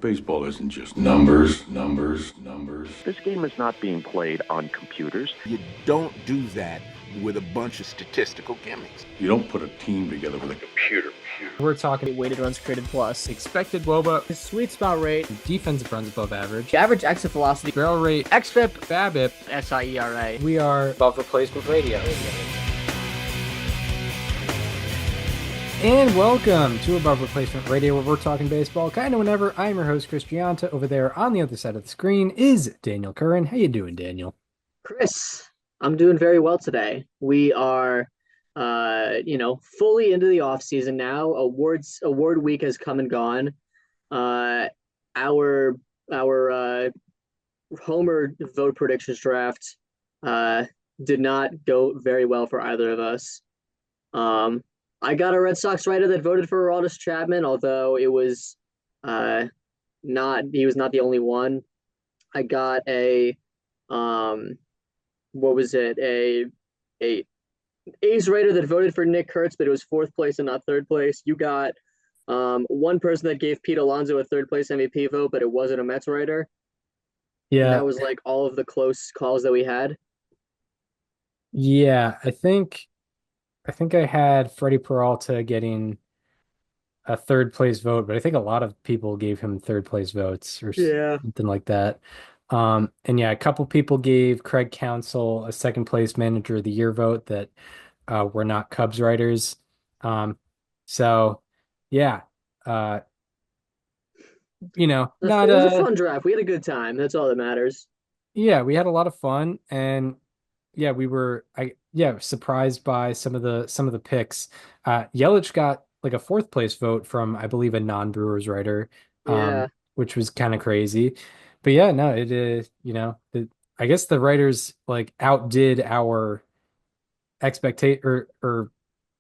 Baseball isn't just numbers, numbers, numbers. This game is not being played on computers. You don't do that with a bunch of statistical gimmicks. You don't put a team together with a computer. We're talking weighted runs created plus, expected WOBA, his sweet spot rate, defensive runs above average, average exit velocity, barrel rate, xFIP, BABIP, SIERA. We are above replacement radio. And welcome to Above Replacement Radio, where we're talking baseball kind of whenever. I'm your host, Chris Gianta. Over there on the other side of the screen is Daniel Curran. How you doing, Daniel? Chris, I'm doing very well today. We are, fully into the off season now. Award week has come and gone. Our Homer vote predictions draft did not go very well for either of us. I got a Red Sox writer that voted for Aroldis Chapman, although it was he was not the only one. I got a A's writer that voted for Nick Kurtz, but it was fourth place and not third place. You got one person that gave Pete Alonso a third place MVP vote, but it wasn't a Mets writer. Yeah. And that was like all of the close calls that we had. Yeah, I think I had Freddie Peralta getting a third place vote, but I think a lot of people gave him third place votes or something like that. And yeah, a couple people gave Craig Counsell a second place manager of the year vote that were not Cubs writers. So yeah, it was a fun draft. We had a good time. That's all that matters. Yeah, we had a lot of fun, and yeah, we were surprised by some of the picks. Yelich got like a fourth place vote from, I believe, a non-Brewers writer, which was kind of crazy. But yeah, no, it is, I guess the writers like outdid our expectation or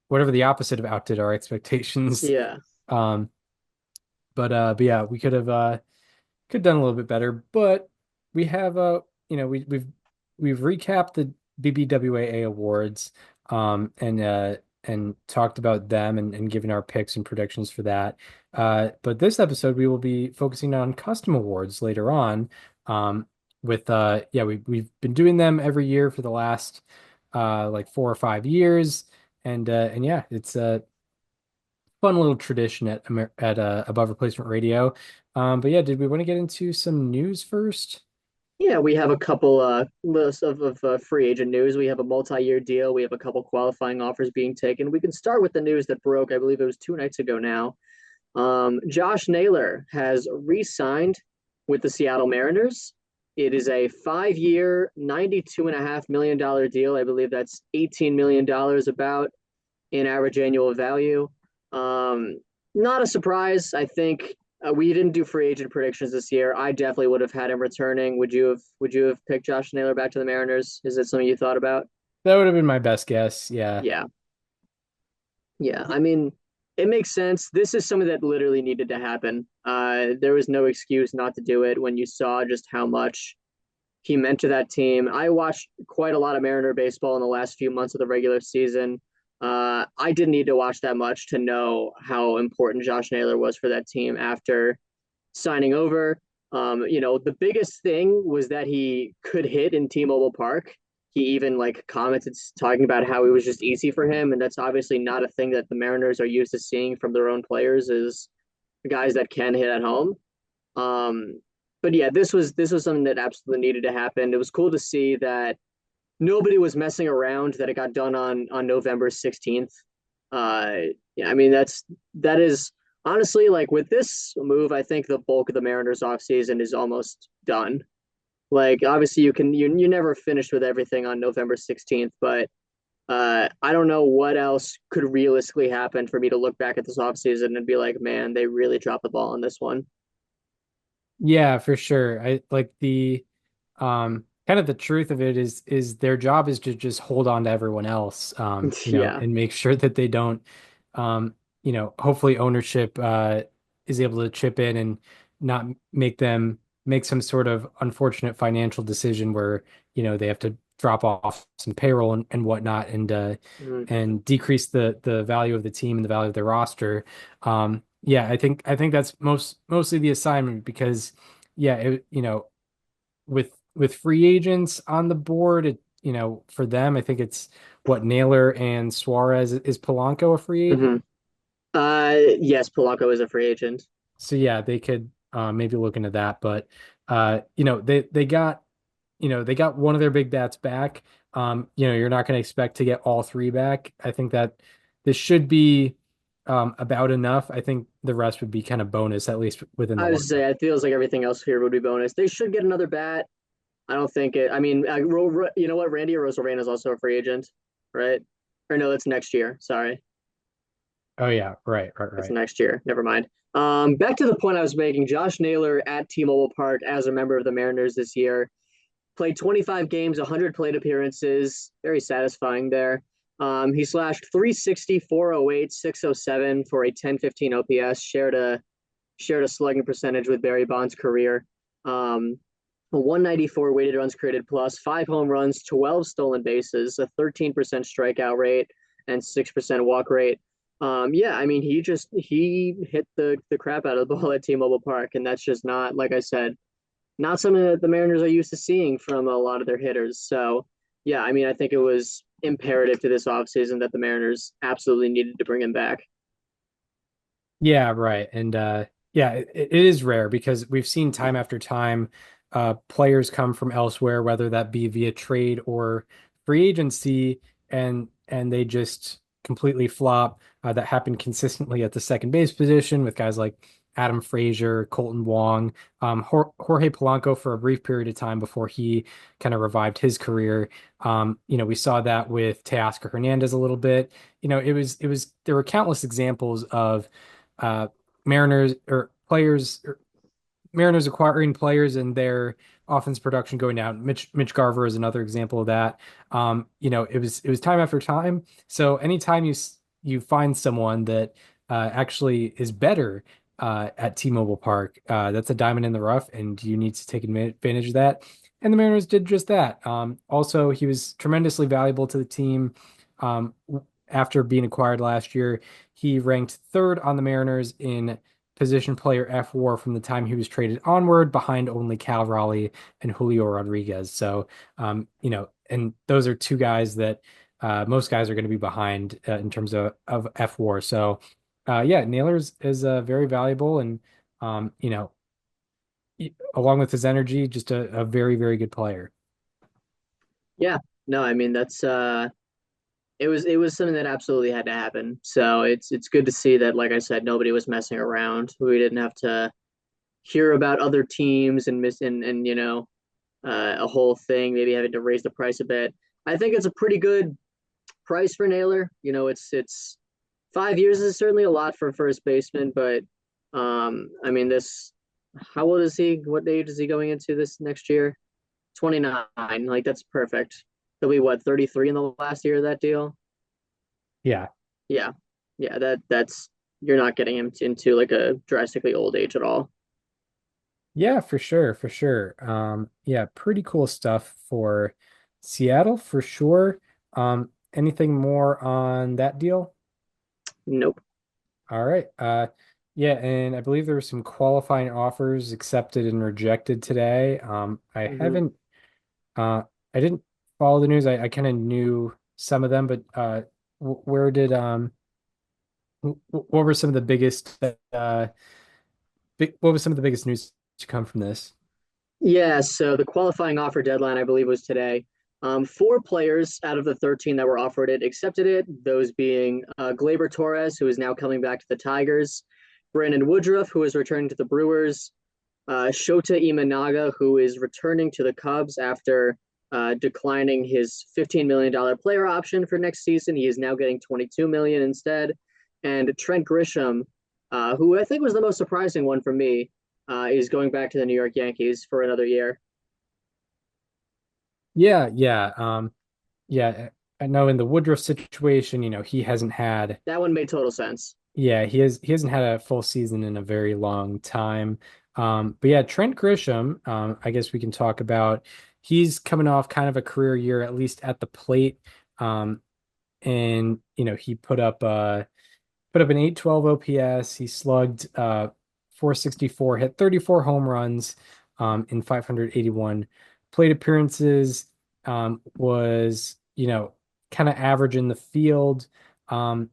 whatever the opposite of outdid our expectations. Yeah. But yeah, we could have done a little bit better, but we have we've recapped the BBWAA awards and talked about them and given our picks and predictions for that. But this episode we will be focusing on custom awards later on. We've been doing them every year for the last like 4 or 5 years, and yeah, it's a fun little tradition at Above Replacement Radio. But yeah, did we want to get into some news first? Yeah, we have a couple lists of free agent news. We have a multi-year deal. We have a couple qualifying offers being taken. We can start with the news that broke, I believe it was 2 nights ago now. Josh Naylor has re-signed with the Seattle Mariners. It is a 5-year, $92.5 million deal. I believe that's $18 million about in average annual value. Not a surprise. I think we didn't do free agent predictions this year. I definitely would have had him returning. Would you have picked Josh Naylor back to the Mariners? Is it something you thought about? That would have been my best guess. Yeah. I mean, it makes sense. This is something that literally needed to happen. There was no excuse not to do it when you saw just how much he meant to that team. I watched quite a lot of Mariner baseball in the last few months of the regular season. I didn't need to watch that much to know how important Josh Naylor was for that team after signing over. The biggest thing was that he could hit in T-Mobile Park. He even commented talking about how it was just easy for him, and that's obviously not a thing that the Mariners are used to seeing from their own players, is guys that can hit at home. But yeah, this was something that absolutely needed to happen. It was cool to see that nobody was messing around, that it got done on November 16th. I mean, that is honestly, with this move, I think the bulk of the Mariners offseason is almost done. Obviously you never finished with everything on November 16th, but I don't know what else could realistically happen for me to look back at this offseason and be like, man, they really dropped the ball on this one. Yeah, for sure. I like the kind of the truth of it is their job is to just hold on to everyone else, and make sure that they don't, hopefully ownership is able to chip in and not make them make some sort of unfortunate financial decision where, they have to drop off some payroll and whatnot and decrease the value of the team and the value of their roster. Yeah, I think that's mostly the assignment because yeah, with free agents on the board, for them, I think it's what Naylor and Suarez. Is Polanco a free agent? Hmm. Yes, Polanco is a free agent. So yeah, they could maybe look into that, but they got one of their big bats back. You're not going to expect to get all three back. I think that this should be about enough. I think the rest would be kind of bonus, at least within the I would lineup. say it feels like everything else here would be bonus. They should get another bat. I don't think it. I mean, you know what? Randy Rosarena is also a free agent, right? Or no, that's next year. Sorry, Oh yeah, right, right, that's right. next year. Never mind. Back to the point I was making. Josh Naylor at T-Mobile Park as a member of the Mariners this year played 25 games, 100 plate appearances. Very satisfying there. He slashed 360, 408, 607 for a 1015 OPS. Shared a slugging percentage with Barry Bonds' career. A 194 weighted runs created plus, 5 home runs, 12 stolen bases, a 13% strikeout rate, and 6% walk rate. Yeah, I mean, he hit the crap out of the ball at T-Mobile Park, and that's just not, like I said, not something that the Mariners are used to seeing from a lot of their hitters. So, yeah, I mean, I think it was imperative to this offseason that the Mariners absolutely needed to bring him back. Yeah, right. And yeah, it is rare because we've seen time after time players come from elsewhere, whether that be via trade or free agency, and they just completely flop. That happened consistently at the second base position with guys like Adam Frazier, Colton Wong, Jorge Polanco for a brief period of time before he kind of revived his career. We saw that with Teoscar Hernandez a little bit. There were countless examples of uh, Mariners or players or Mariners acquiring players and their offense production going down. Mitch Garver is another example of that. It was time after time. So anytime you find someone that actually is better at T-Mobile Park, that's a diamond in the rough, and you need to take advantage of that. And the Mariners did just that. Also, he was tremendously valuable to the team. After being acquired last year, he ranked third on the Mariners in position player F WAR from the time he was traded onward, behind only Cal Raleigh and Julio Rodriguez. So, and those are two guys that most guys are going to be behind in terms of F WAR. So, yeah, Naylor's is very valuable, and along with his energy, just a very, very good player. Yeah, no, I mean it was something that absolutely had to happen. So it's good to see that, like I said, nobody was messing around. We didn't have to hear about other teams and miss and a whole thing, maybe having to raise the price a bit. I think it's a pretty good price for Naylor. It's 5 years is certainly a lot for a first baseman, but I mean this. How old is he? What age is he going into this next year? 29. Like that's perfect. He'll be what, 33 in the last year of that deal? Yeah. Yeah. Yeah, that's you're not getting him into like a drastically old age at all. Yeah, for sure, for sure. Yeah, pretty cool stuff for Seattle for sure. Anything more on that deal? Nope. All right. Yeah, and I believe there were some qualifying offers accepted and rejected today. I Hmm. haven't I didn't follow the news. I kind of knew some of them, but where did what were some of the biggest what was some of the biggest news to come from this? Yeah, so the qualifying offer deadline, I believe, was today. Four players out of the 13 that were offered it accepted it, those being Gleyber Torres, who is now coming back to the Tigers, Brandon Woodruff, who is returning to the Brewers, Shota Imanaga, who is returning to the Cubs after declining his $15 million player option for next season. He is now getting $22 million instead. And Trent Grisham, who I think was the most surprising one for me, is going back to the New York Yankees for another year. Yeah, yeah. Yeah, I know in the Woodruff situation, he hasn't had That one made total sense. yeah, he hasn't had a full season in a very long time. But yeah, Trent Grisham, I guess we can talk about he's coming off kind of a career year, at least at the plate. And he put up put up an 812 OPS. He slugged 464, hit 34 home runs in 581 plate appearances. Was, kind of average in the field. Um,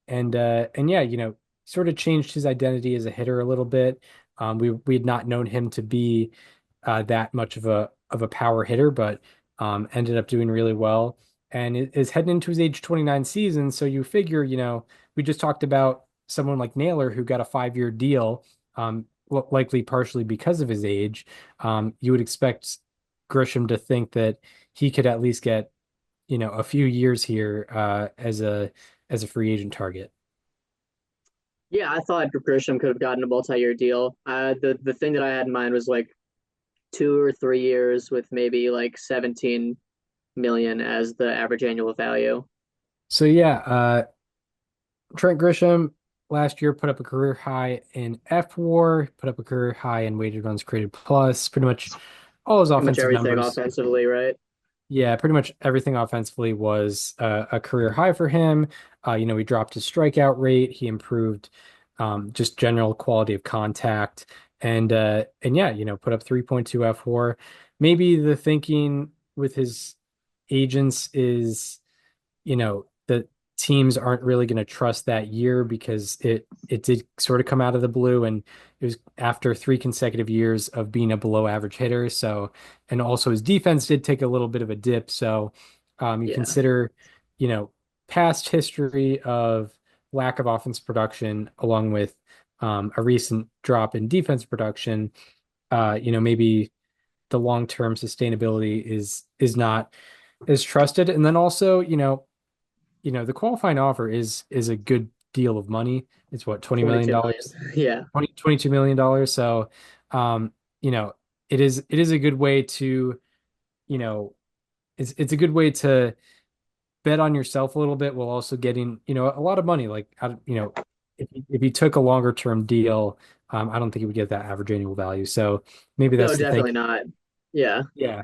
and yeah, sort of changed his identity as a hitter a little bit. We had not known him to be that much of a power hitter, but ended up doing really well and is heading into his age 29 season. So you figure, we just talked about someone like Naylor who got a 5-year deal, likely partially because of his age. You would expect Grisham to think that he could at least get, a few years here as a free agent target. Yeah, I thought Grisham could have gotten a multi-year deal. The thing that I had in mind was like 2 or 3 years with maybe like 17 million as the average annual value. So yeah, Trent Grisham last year put up a career high in F WAR, put up a career high in weighted runs created plus, pretty much all his Pretty much offensive everything numbers. offensively, right? Yeah, pretty much everything offensively was a career high for him. He dropped his strikeout rate, he improved just general quality of contact, and yeah, put up 3.2 F WAR. Maybe the thinking with his agents is, the teams aren't really going to trust that year because it did sort of come out of the blue, and it was after 3 consecutive years of being a below average hitter. So, and also his defense did take a little bit of a dip. So, you Yeah. consider, you know, past history of lack of offense production along with a recent drop in defense production. Maybe the long-term sustainability is not as trusted. And then also, the qualifying offer is a good deal of money. It's what, $20 22 million, million. Yeah. 22 million dollars. So, you know, it is a good way to, you know, it's a good way to bet on yourself a little bit while also getting, a lot of money. Like, if you took a longer term deal, I don't think you would get that average annual value. So maybe No, that's the thing. definitely not. Yeah. Yeah,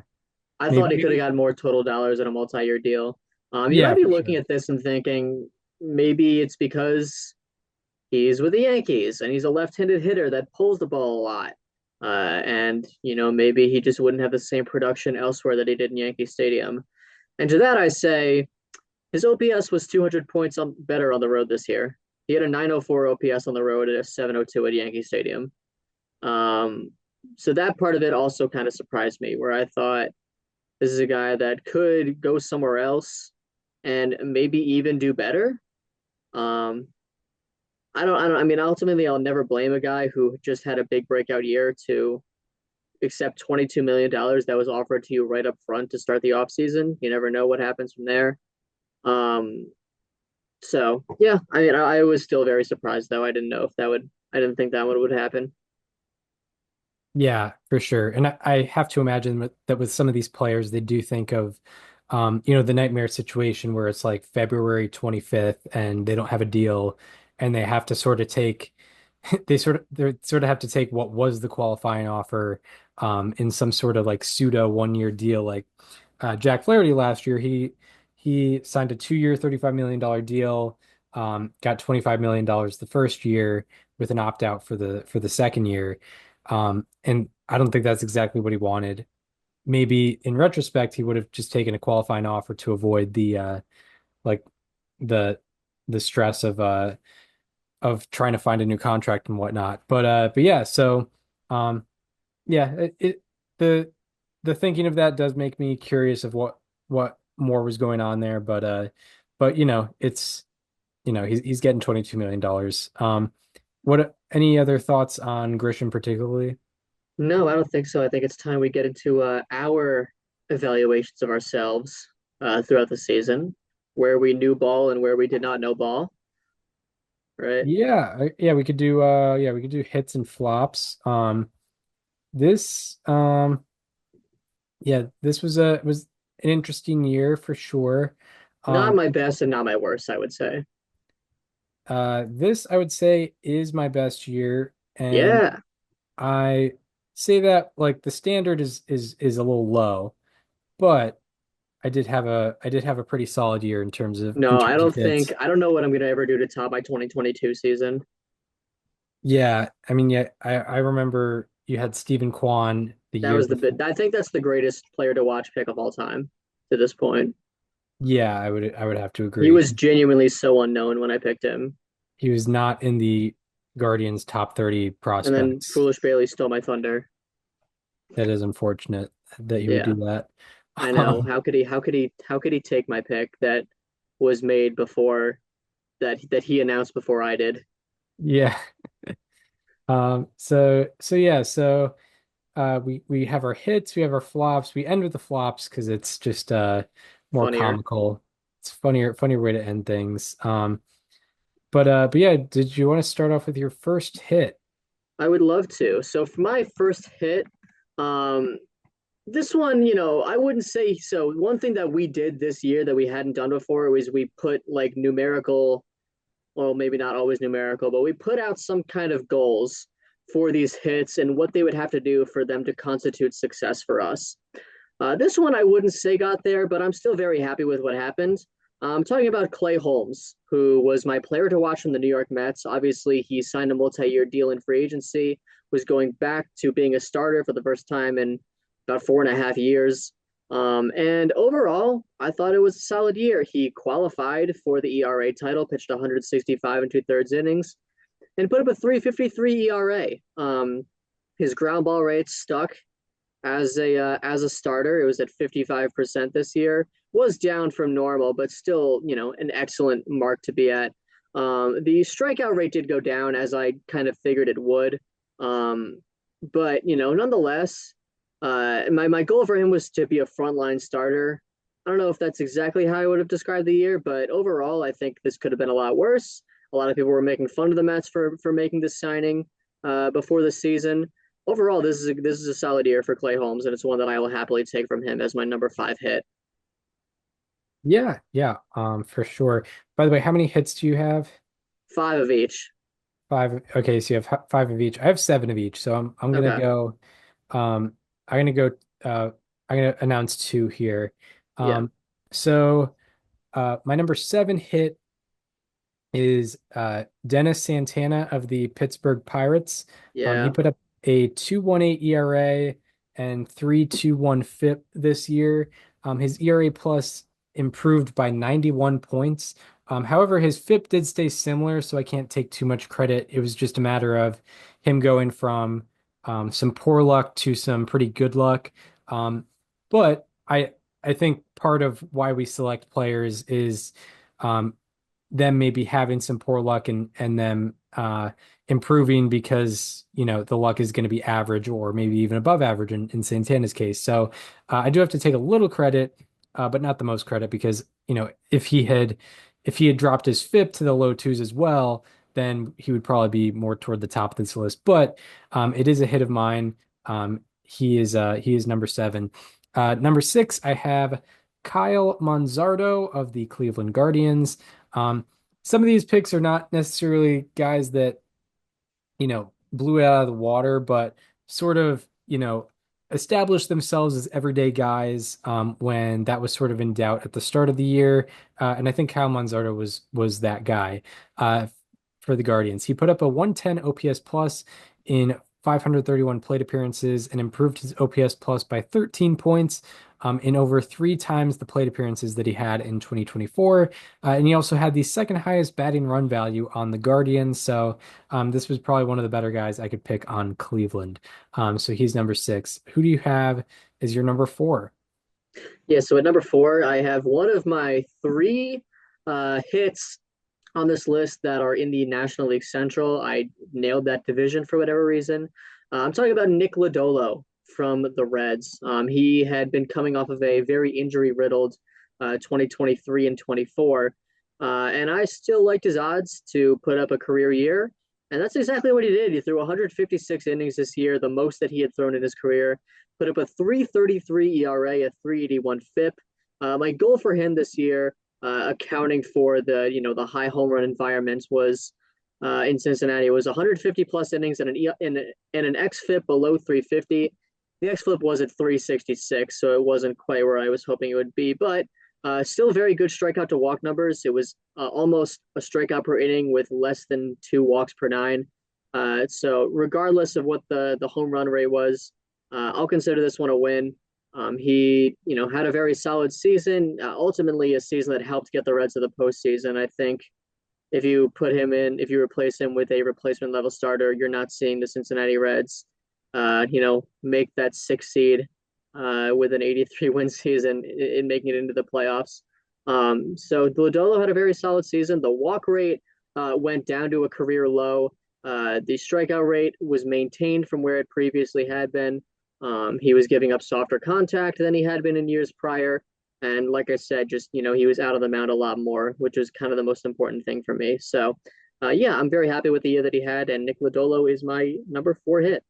I thought maybe, he could have maybe, gotten more total dollars in a multi-year deal. You yeah, might be for looking sure. at this and thinking maybe it's because he's with the Yankees and he's a left-handed hitter that pulls the ball a lot. And maybe he just wouldn't have the same production elsewhere that he did in Yankee Stadium. And to that I say his OPS was 200 points better on the road this year. He had a 904 OPS on the road and a 702 at Yankee Stadium. Um, so that part of it also kind of surprised me, where I thought this is a guy that could go somewhere else and maybe even do better. Um, I mean, ultimately, I'll never blame a guy who just had a big breakout year to accept $22 million that was offered to you right up front to start the offseason. You never know what happens from there. Um, so yeah, I mean, I was still very surprised though. I didn't think that one would happen. Yeah, for sure. And I have to imagine that with some of these players, they do think of, the nightmare situation where it's like February 25th and they don't have a deal and they have to sort of take, they sort of have to take what was the qualifying offer, in some sort of like pseudo 1-year deal. Like, Jack Flaherty last year, he signed a 2-year, $35 million deal, got $25 million the first year with an opt out for the second year. And I don't think that's exactly what he wanted. Maybe in retrospect, he would have just taken a qualifying offer to avoid like the the stress of trying to find a new contract and whatnot. But yeah, so yeah, the the thinking of that does make me curious of what more was going on there. But it's he's getting $22 million. What any other thoughts on Grisham particularly? No, I don't think so. I think it's time we get into our evaluations of ourselves throughout the season, where we knew ball and where we did not know ball, right? Yeah, we could do hits and flops. This yeah, this was an interesting year for sure. Not Um my best and not my worst, I would say. this I would say is my best year, and Yeah. I say that like the standard is a little low, but I did have a pretty solid year in No, terms of hits. I don't know what I'm gonna ever do to top my 2022 season. Yeah, I mean, yeah, I remember you had Stephen Kwan the That year was the bit. before. I think that's the greatest player to watch pick of all time to this point. Yeah, I would have to He agree. was genuinely so unknown when I picked him. He was not in the Guardians top 30 And then prospects. Foolish Bailey stole my thunder. That is unfortunate that he would Yeah, do that. I know. Um, How could he take my pick that was made before that he announced before I did? yeah. So yeah, so we have our hits, we have our flops. We end with the flops because it's just more Funnier. comical. It's funnier way to end things. But yeah, did you want to start off with your first hit? I would love to. So for my first hit, um, this one, I wouldn't say so. One thing that we did this year that we hadn't done before was we put like numerical, well, maybe not always numerical, but we put out some kind of goals for these hits and what they would have to do for them to constitute success for us. This one I wouldn't say got there, but I'm still very happy with what happened. I'm talking about Clay Holmes, who was my player to watch from the New York Mets. Obviously, he signed a multi-year deal in free agency, was going back to being a starter for the first time in about 4.5 years. And overall, I thought it was a solid year. He qualified for the ERA title, pitched 165 and two-thirds innings, and put up a 3.53 ERA. His ground ball rate stuck as a starter. It was at 55% this year. Was down from normal, but still, an excellent mark to be at. The strikeout rate did go down as I kind of figured it would. Um, but nonetheless, my goal for him was to be a frontline starter. I don't know if that's exactly how I would have described the year, but overall, I think this could have been a lot worse. A lot of people were making fun of the Mets for making this signing before the season. Overall, this is a solid year for Clay Holmes, and it's one that I will happily take from him as my number 5 hit. Yeah, yeah, for sure. By the way, how many hits do you have? 5 of each. Five. Okay, so you have five of each. I have seven of each. So I'm gonna Okay. go. I'm gonna go. I'm gonna announce two here. Yeah. Um, so my number seven hit is Dennis Santana of the Pittsburgh Pirates. He Yeah. put up a 2.18 ERA and 3.21 FIP this year. His ERA plus improved by 91 points. However, his FIP did stay similar, so I can't take too much credit. It was just a matter of him going from some poor luck to some pretty good luck. But I think part of why we select players is um, them maybe having some poor luck and them improving because the luck is going to be average or maybe even above average in Santana's case. So I do have to take a little credit, but not the most credit because if he had dropped his FIP to the low twos as well, then he would probably be more toward the top of this list. But it is a hit of mine. He is number seven. Number six, I have Kyle Manzardo of the Cleveland Guardians. Um, some of these picks are not necessarily guys that, blew it out of the water, but sort of, established themselves as everyday guys when that was sort of in doubt at the start of the year. And I think Kyle Manzardo was that guy for the Guardians. He put up a 110 OPS plus in 531 plate appearances and improved his OPS plus by 13 points in over three times the plate appearances that he had in 2024. And he also had the second highest batting run value on the Guardians. So this was probably one of the better guys I could pick on Cleveland. So he's number six. Who do you have as your number four? Yeah. So at number 4, I have one of my 3 hits on this list that are in the National League Central. I nailed that division for whatever reason. I'm talking about Nick Lodolo from the Reds. He had been coming off of a very injury riddled 2023 and 24. And I still liked his odds to put up a career year. And that's exactly what he did. He threw 156 innings this year, the most that he had thrown in his career, put up a 3.33 ERA, a 3.81 FIP. My goal for him this year, accounting for the high home run environment, was in Cincinnati, was 150 plus innings and an xFIP below 350. The xFlip was at 366, so it wasn't quite where I was hoping it would be, but still very good strikeout to walk numbers. It was almost a strikeout per inning with less than 2 walks per nine. So regardless of what the home run rate was, I'll consider this one a win. He, had a very solid season. Ultimately, a season that helped get the Reds to the postseason. I think if you replace him with a replacement level starter, you're not seeing the Cincinnati Reds, make that 6 seed with an 83 win season in making it into the playoffs. So Lodolo had a very solid season. The walk rate went down to a career low. The strikeout rate was maintained from where it previously had been. He was giving up softer contact than he had been in years prior. And like I said, just, he was out of the mound a lot more, which was kind of the most important thing for me. So, yeah, I'm very happy with the year that he had. And Nick Lodolo is my number 4 hit.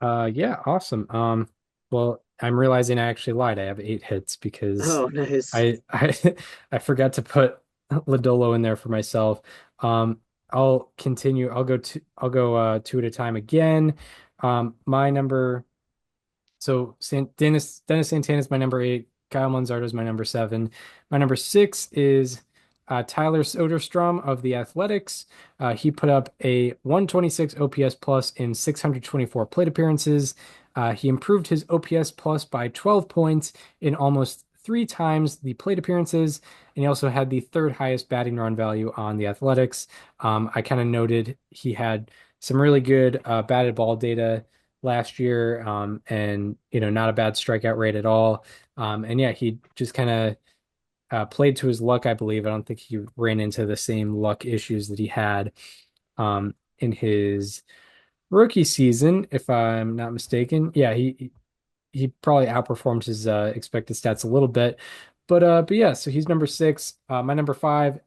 Yeah, awesome. Well, I'm realizing I actually lied. I have 8 hits because Oh, nice. I forgot to put Lodolo in there for myself. I'll continue. I'll go two at a time again. My number So Dennis Santana is my number 8. Kyle Manzardo is my number 7. My number 6 is Tyler Soderstrom of the Athletics. He put up a 126 OPS plus in 624 plate appearances. He improved his OPS plus by 12 points in almost 3 times the plate appearances, and he also had the third highest batting run value on the Athletics. I kind of noted he had some really good batted ball data last year, and not a bad strikeout rate at all. And yeah, he just kind of played to his luck, I believe. I don't think he ran into the same luck issues that he had in his rookie season, if I'm not mistaken. Yeah, he probably outperformed his expected stats a little bit. But yeah, so he's number 6. My number 5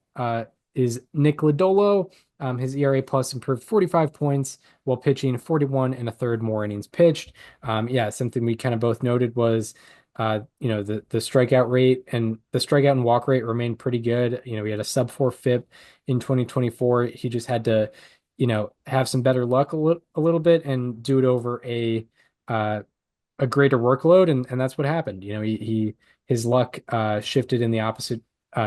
is Nick Lodolo. His ERA plus improved 45 points while pitching 41 and a third more innings pitched. Yeah, something we kind of both noted was the strikeout rate and the strikeout and walk rate remained pretty good. We had a sub 4 FIP in 2024. He just had to, have some better luck a little bit and do it over uh, a greater workload, and that's what happened. His luck shifted in the opposite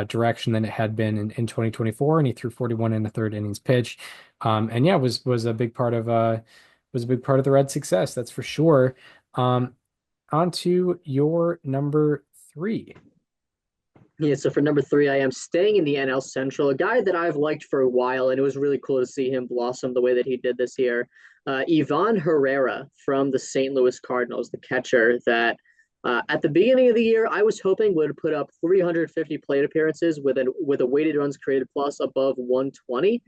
direction than it had been in 2024, and he threw 41 and a third innings pitched. And yeah, was a big part of the Reds' success, that's for sure. On to your number 3. Yeah, so for number 3, I am staying in the NL Central, a guy that I've liked for a while, and it was really cool to see him blossom the way that he did this year. Ivan Herrera from the St. Louis Cardinals, the catcher that at the beginning of the year I was hoping would put up 350 plate appearances with a weighted runs created plus above 120.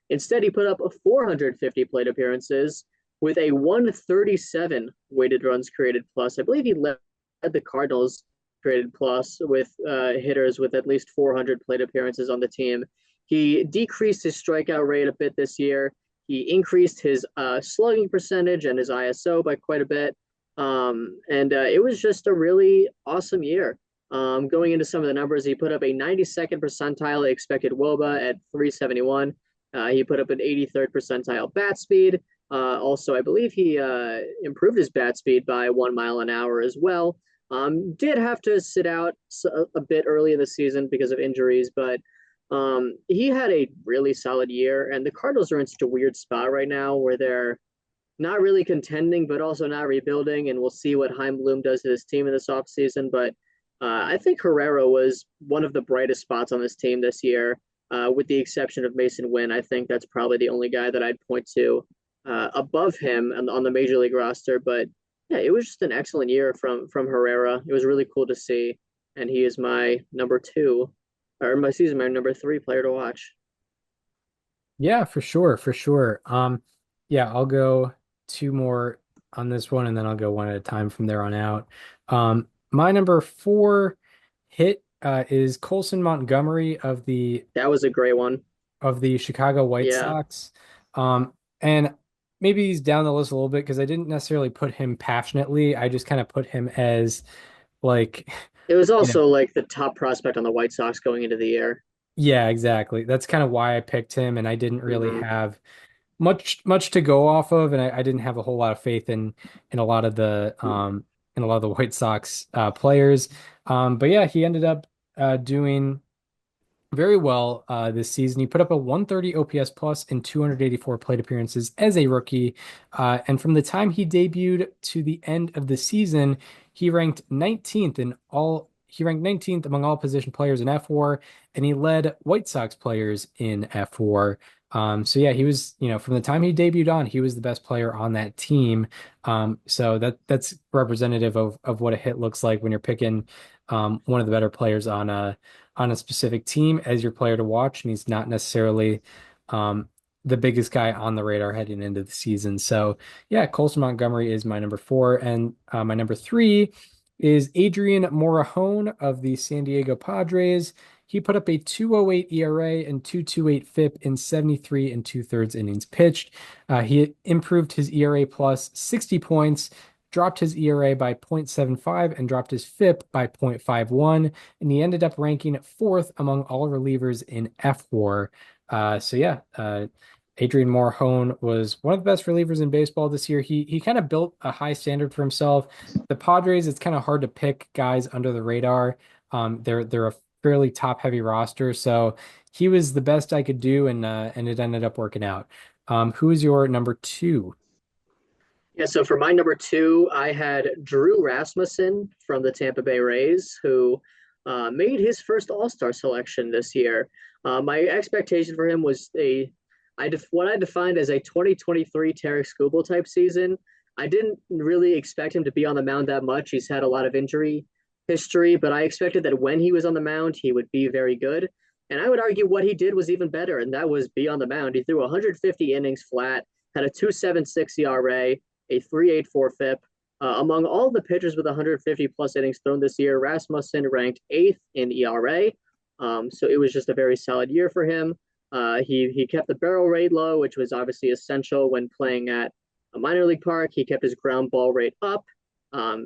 Instead, he put up 450 plate appearances with a 137 weighted runs created plus. I believe he led the Cardinals created plus with hitters with at least 400 plate appearances on the team. He decreased his strikeout rate a bit this year. He increased his slugging percentage and his ISO by quite a bit. And it was just a really awesome year. Going into some of the numbers, he put up a 92nd percentile expected WOBA at 371. He put up an 83rd percentile bat speed. Also, I believe he improved his bat speed by 1 mile an hour as well. Did have to sit out a bit early in the season because of injuries, but he had a really solid year. And the Cardinals are in such a weird spot right now where they're not really contending, but also not rebuilding. And we'll see what Heim Bloom does to this team in this offseason. But I think Herrera was one of the brightest spots on this team this year, with the exception of Mason Wynn. I think that's probably the only guy that I'd point to above him on the major league roster. But yeah, it was just an excellent year from Herrera. It was really cool to see, and he is my number 2, or my number 3 player to watch. Yeah, for sure, for sure. Yeah, I'll go 2 more on this one, and then I'll go one at a time from there on out. My number 4 hit is Colson Montgomery That was a great one. of the Chicago White Yeah, Sox. And maybe he's down the list a little bit because I didn't necessarily put him passionately. I just kind of put him as like, it was you know, also like the top prospect on the White Sox going into the year. yeah, exactly. That's kind of why I picked him, and I didn't really Hmm. have much to go off of, and I didn't have a whole lot of faith in a lot of the White Sox players. But yeah, he ended up doing very well this season. He put up a 130 OPS plus in 284 plate appearances as a rookie. And from the time he debuted to the end of the season, he ranked 19th among all position players in F4, and he led White Sox players in F4. So yeah, he was, from the time he debuted on, he was the best player on that team. So that's representative of what a hit looks like when you're picking one of the better players on a specific team as your player to watch, and he's not necessarily the biggest guy on the radar heading into the season. So yeah, Colson Montgomery is my number 4, and my number 3 is Adrian Morejon of the San Diego Padres. He put up a 2.08 ERA and 2.28 FIP in 73 and 2/3 innings pitched. He improved his ERA plus 60 points, dropped his ERA by 0.75, and dropped his FIP by 0.51, and he ended up ranking 4th among all relievers in F4. So yeah, Adrian Morejon was one of the best relievers in baseball this year. He kind of built a high standard for himself. The Padres, it's kind of hard to pick guys under the radar. They're a fairly top heavy roster, so he was the best I could do, and it ended up working out. Who is your number 2? Yeah, so for my number 2, I had Drew Rasmussen from the Tampa Bay Rays, who made his first All-Star selection this year. My expectation for him was what I defined as a 2023 Tarek Skubal type season. I didn't really expect him to be on the mound that much. He's had a lot of injury history, but I expected that when he was on the mound, he would be very good. And I would argue what he did was even better, and that was be on the mound. He threw 150 innings flat, had a 2.76 ERA, a 3.84 FIP. Among all the pitchers with 150 plus innings thrown this year, Rasmussen ranked 8th in ERA. So it was just a very solid year for him. He kept the barrel rate low, which was obviously essential when playing at a minor league park. He kept his ground ball rate up.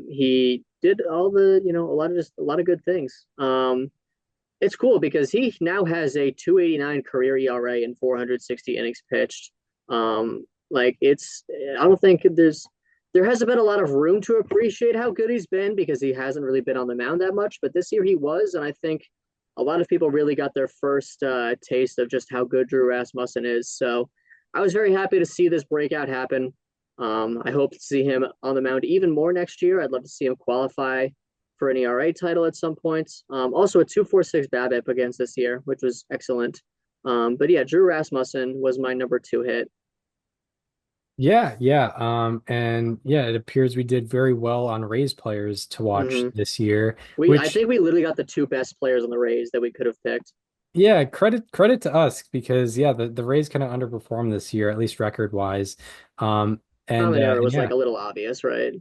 He did all the, a lot of good things. It's cool because he now has a 2.89 career ERA and 460 innings pitched. I don't think there hasn't been a lot of room to appreciate how good he's been because he hasn't really been on the mound that much. But this year he was, and I think a lot of people really got their first taste of just how good Drew Rasmussen is. So I was very happy to see this breakout happen. I hope to see him on the mound even more next year. I'd love to see him qualify for an ERA title at some point. Also a 2.46 BABIP against this year, which was excellent. But yeah, Drew Rasmussen was my number 2 hit. Yeah, yeah. And yeah, it appears we did very well on Rays players to watch Mm-hmm. this year, I which think we literally got the 2 best players on the Rays that we could have picked. yeah, credit to us because yeah, the Rays kind of underperformed this year, at least record wise. Common And was like yeah, a little obvious, right?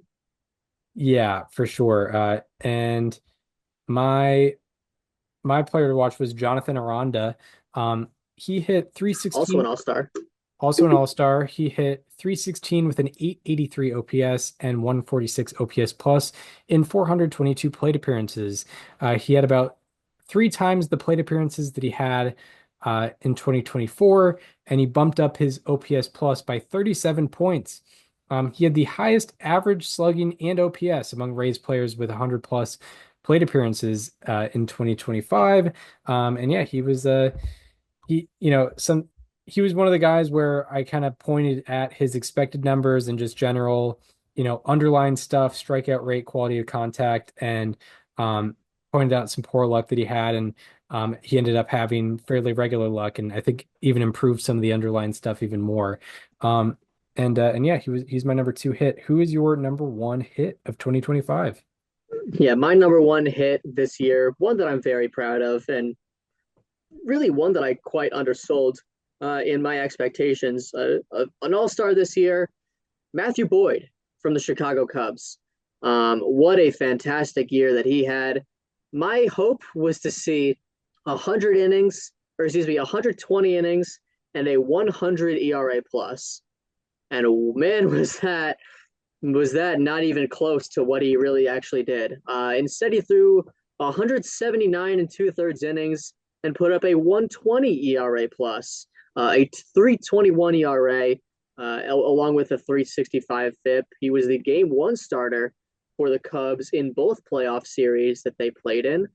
yeah, for sure. And my my player to watch was Jonathan Aranda. He hit Also an 316. all-star. Also an all-star, he hit 316 with an 883 OPS and 146 OPS plus in 422 plate appearances. He had about 3 times the plate appearances that he had in 2024, and he bumped up his OPS plus by 37 points. He had the highest average slugging and OPS among Rays players with 100 plus plate appearances in 2025. And yeah, he you know some he was one of the guys where I kind of pointed at his expected numbers and just general underlying stuff, strikeout rate, quality of contact, and pointed out some poor luck that he had, and he ended up having fairly regular luck, and I think even improved some of the underlying stuff even more. And yeah, he's my number 2 hit. Who is your number 1 hit of 2025? Yeah, my number 1 hit this year, one that I'm very proud of, and really one that I quite undersold in my expectations. An all-star this year, Matthew Boyd from the Chicago Cubs. What a fantastic year that he had. My hope was to see 100 innings, or excuse me, 120 innings and a 100 ERA plus. And man, was that not even close to what he really actually did. Instead, he threw 179 and 2/3 innings and put up a 120 ERA plus. a 3.21 ERA, along with a 3.65 FIP. He was the game one starter for the Cubs in both playoff series that they played in.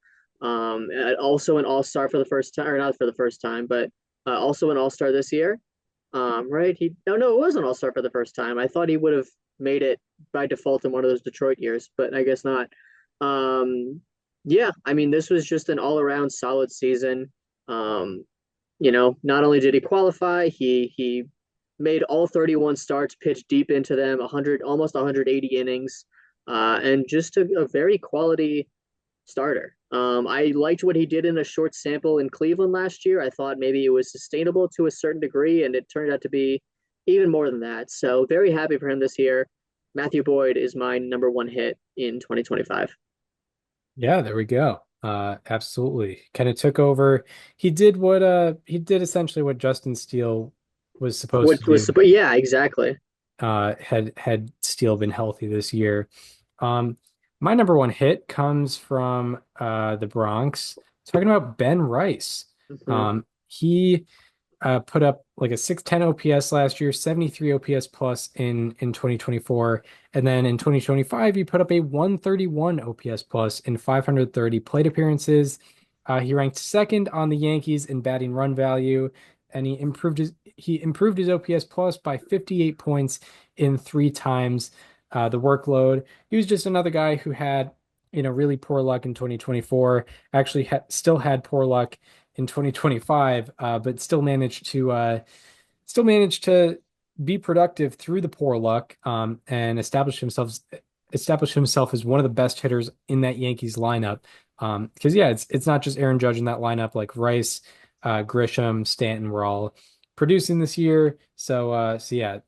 Also an all-star for the first time, or not for the first time, but also an all-star this year. Right? No, it was an all-star for the first time. I thought he would have made it by default in one of those Detroit years, but I guess not. Yeah, I mean, this was just an all-around solid season. Um, not only did he qualify, he made all 31 starts, pitched deep into them, 100, almost 180 innings, and just a very quality starter. I liked what he did in a short sample in Cleveland last year. I thought maybe it was sustainable to a certain degree, and it turned out to be even more than that. So very happy for him this year. Matthew Boyd is my number one hit in 2025. Yeah, there we go. Absolutely. Kind of took over. He did essentially what Justin Steele was supposed to Which was, do. yeah, exactly. Had Steele been healthy this year. Um, my number one hit comes from the Bronx. Talking about Ben Rice. Mhm. He put up like a 610 OPS last year, 73 OPS plus in 2024, and then in 2025 he put up a 131 OPS plus in 530 plate appearances. He ranked second on the Yankees in batting run value, and he improved his OPS plus by 58 points in three times the workload. He was just another guy who had really poor luck in 2024. Actually, still had poor luck in 2025, but still managed to be productive through the poor luck, and establish himself as one of the best hitters in that Yankees lineup. Because yeah, it's not just Aaron Judge in that lineup. Like Rice, Grisham, Stanton were all producing this year. So yeah,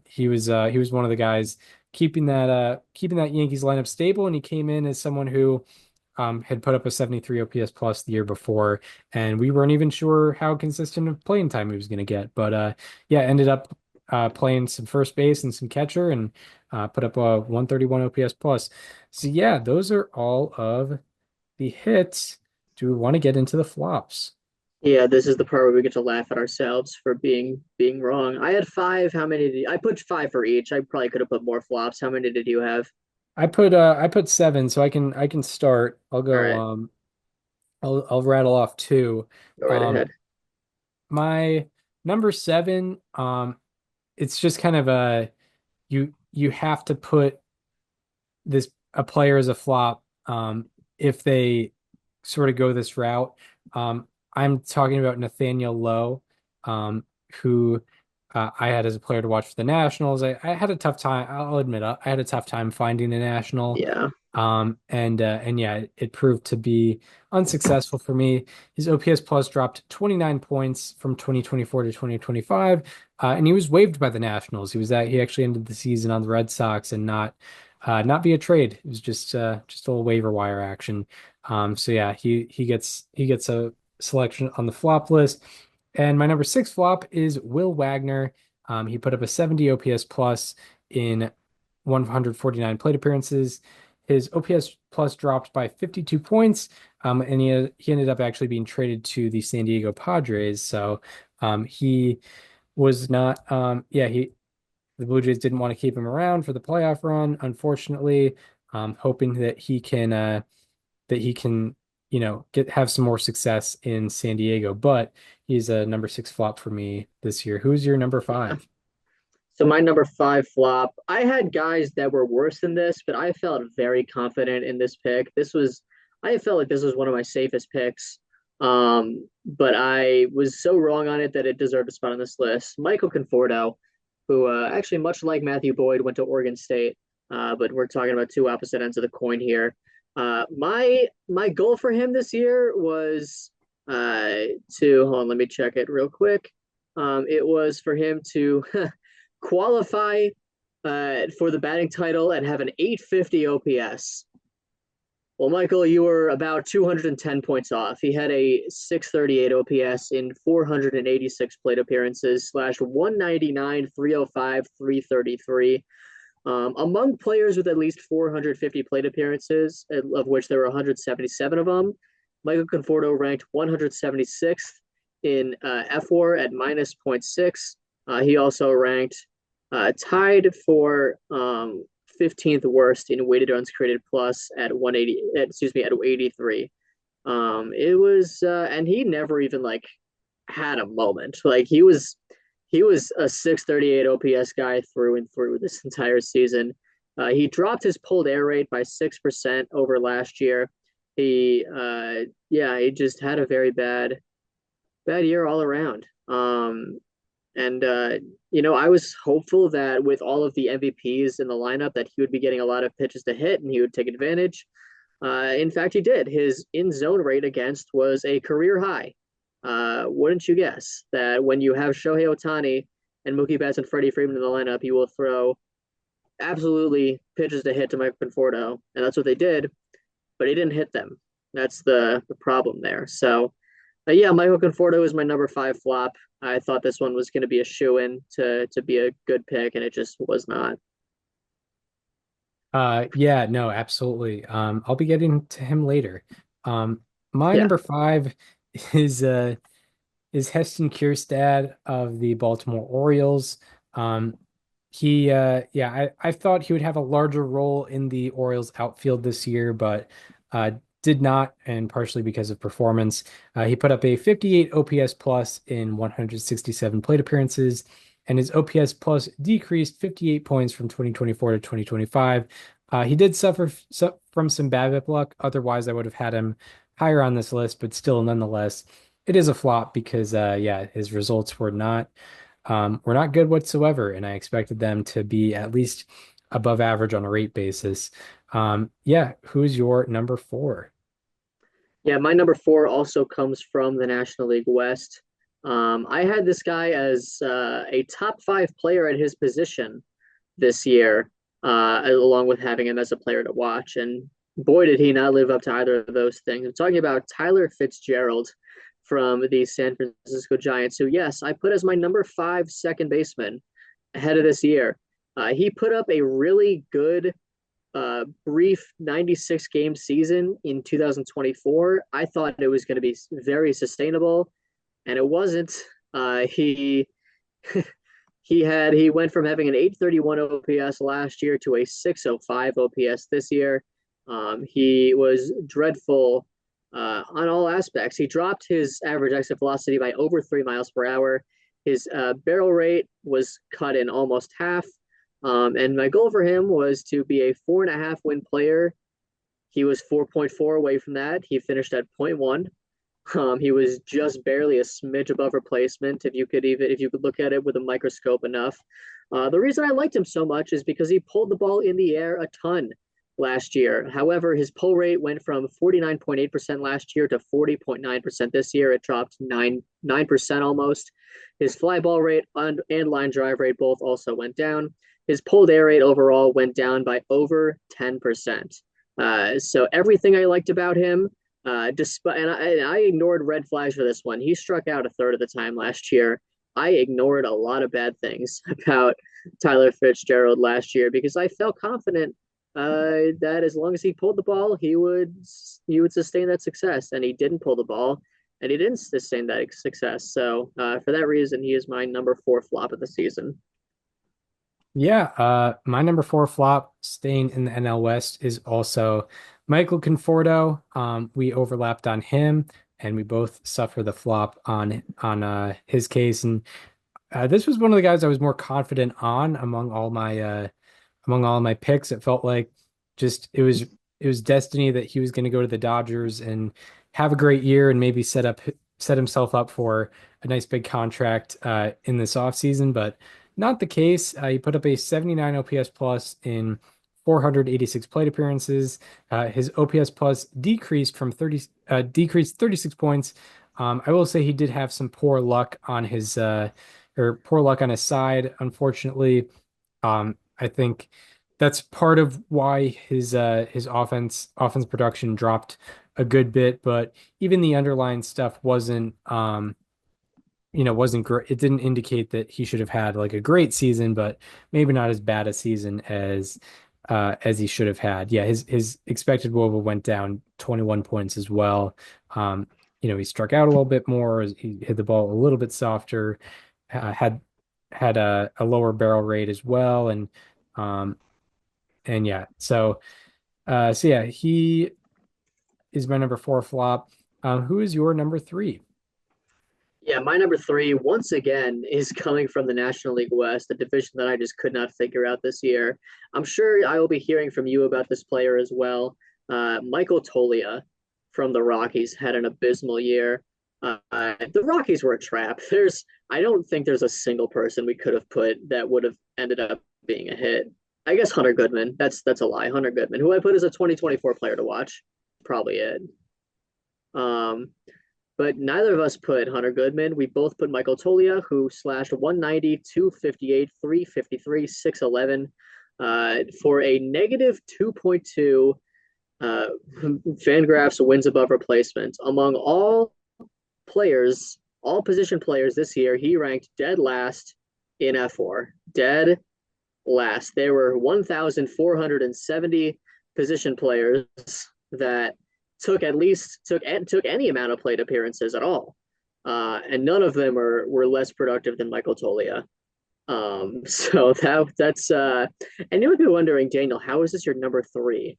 he was one of the guys keeping that Yankees lineup stable, and he came in as someone who had put up a 73 OPS plus the year before, and we weren't even sure how consistent of playing time he was going to get. But yeah, ended up playing some first base and some catcher, and put up a 131 OPS plus. So yeah, those are all of the hits. Do we want to get into the flops? Yeah, this is the part where we get to laugh at ourselves for being wrong. I had five. How many I put five for each. I probably could have put more flops. How many did you have? I put seven, so I can start. All right, I'll rattle off two. go right Um, ahead. my number seven, it's just kind of you have to put this a player as a flop if they sort of go this route. I'm talking about Nathaniel Lowe, who I had as a player to watch for the Nationals. I had a tough time. I'll admit, I had a tough time finding a national. Yeah, And yeah, it proved to be unsuccessful for me. His OPS plus dropped 29 points from 2024 to 2025, and he was waived by the Nationals. He actually ended the season on the Red Sox and not via trade. It was just a little waiver wire action. So yeah, he gets a selection on the flop list. And my number six flop is Will Wagner. He put up a 70 OPS plus in 149 plate appearances. His OPS plus dropped by 52 points, and he ended up actually being traded to the San Diego Padres. So he was not, yeah, the Blue Jays didn't want to keep him around for the playoff run, unfortunately, hoping that he can, have some more success in San Diego. But he's a number six flop for me this year. Who's your number yeah. five? So my number five flop, I had guys that were worse than this, but I felt very confident in this pick. I felt like this was one of my safest picks. But I was so wrong on it that it deserved a spot on this list. Michael Conforto, who actually, much like Matthew Boyd, went to Oregon State. But we're talking about two opposite ends of the coin here. My goal for him this year was to hold on, let me check it real quick. It was for him to qualify for the batting title and have an 850 OPS. Well, Michael, you were about 210 points off. He had a 638 OPS in 486 plate appearances, slash 199, 305, 333. Among players with at least 450 plate appearances, of which there were 177 of them, Michael Conforto ranked 176th in F4 at minus zero point 0.6. He also ranked tied for 15th worst in weighted runs created plus at 180, excuse me, at 83. It was, and he never even like had a moment. Like he was a 638 OPS guy through and through this entire season. He dropped his pulled air rate by 6% over last year. He just had a very bad year all around. And I was hopeful that with all of the MVPs in the lineup, that he would be getting a lot of pitches to hit and he would take advantage. In fact, he did. His in zone rate against was a career high. Wouldn't you guess that when you have Shohei Ohtani and Mookie Betts and Freddie Freeman in the lineup, you will throw absolutely pitches to hit to Mike Conforto, and that's what they did, but he didn't hit them. That's the problem there. So, yeah, Michael Conforto is my number 5 flop. I thought this one was going to be a shoe-in to be a good pick, and it just was not. Yeah, no, absolutely. I'll be getting to him later. My Yeah, number 5 is uh is Heston Kjerstad of the Baltimore Orioles. Um, I thought he would have a larger role in the Orioles outfield this year, but did not, and partially because of performance. He put up a 58 OPS plus in 167 plate appearances, and his OPS plus decreased 58 points from 2024 to 2025. He did suffer from some BABIP luck. Otherwise, I would have had him higher on this list, but still, nonetheless, it is a flop because, his results were not good whatsoever, and I expected them to be at least above average on a rate basis. Who's your number 4? yeah. My number 4 also comes from the National League West. I had this guy as a top 5 player at his position this year, along with having him as a player to watch. And boy, did he not live up to either of those things. I'm talking about Tyler Fitzgerald from the San Francisco Giants, who, yes, I put as my number 5 second baseman ahead of this year. He put up a really good, brief 96 game season in 2024. I thought it was going to be very sustainable, and it wasn't. He he went from having an 831 OPS last year to a 605 OPS this year. He was dreadful on all aspects. He dropped his average exit velocity by over 3 miles per hour. His barrel rate was cut in almost half. And my goal for him was to be a 4.5 win player. He was 4.4 away from that. He finished at 0.1. He was just barely a smidge above replacement if you could look at it with a microscope enough. The reason I liked him so much is because he pulled the ball in the air a ton last year. However, his pull rate went from 49.8% last year to 40.9% this year. It dropped 9% almost. His fly ball rate and line drive rate both also went down. His pulled air rate overall went down by over 10%. So everything I liked about him, despite and I ignored red flags for this one. He struck out a third of the time last year. I ignored a lot of bad things about Tyler Fitzgerald last year because I felt confident that as long as he pulled the ball, he would sustain that success. And he didn't pull the ball, and he didn't sustain that success. So for that reason, he is my number 4 flop of the season. My number 4 flop staying in the NL West is also Michael Conforto. We overlapped on him, and we both suffer the flop on his case. And this was one of the guys I was more confident on among all my picks. It felt like just it was destiny that he was going to go to the Dodgers and have a great year and maybe set himself up for a nice big contract in this offseason, but not the case. He put up a 79 OPS plus in 486 plate appearances. His OPS plus decreased 36 points. I will say he did have some poor luck on his side, unfortunately. I think that's part of why his offense production dropped a good bit, but even the underlying stuff wasn't great. It didn't indicate that he should have had like a great season, but maybe not as bad a season as he should have had. Yeah, his expected WOBA went down 21 points as well. he struck out a little bit more. He hit the ball a little bit softer, had a lower barrel rate as well, um and yeah, so yeah, he is my number four flop. Who is your number three? Yeah, my number three, once again, is coming from the National League West, a division that I just could not figure out this year. I'm sure I will be hearing from you about this player as well. Michael Toglia from the Rockies had an abysmal year. The Rockies were a trap. I don't think there's a single person we could have put that would have ended up being a hit. I guess Hunter Goodman. That's a lie. Hunter Goodman, who I put as a 2024 player to watch, probably it. Um, but neither of us put Hunter Goodman. We both put Michael Toglia, who slashed 190, 258, 353, 611 for a negative 2.2 Fangraphs wins above replacement. Among all players, all position players this year, he ranked dead last in F4. Dead last. There were 1,470 position players that took any amount of plate appearances at all, and none of them were less productive than Michael Toglia. So that's and you might be wondering, Daniel, how is this your number three?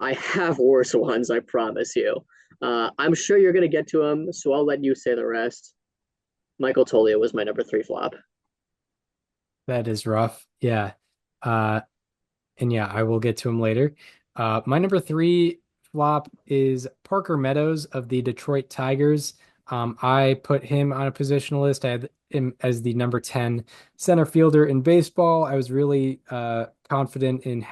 I have worse ones, I promise you. I'm sure you're gonna get to them, so I'll let you say the rest. Michael Toglia was my number three flop. That is rough. Yeah. Uh, and yeah, I will get to him later. My number three flop is Parker Meadows of the Detroit Tigers. I put him on a positional list. I had him as the number 10 center fielder in baseball. I was really confident in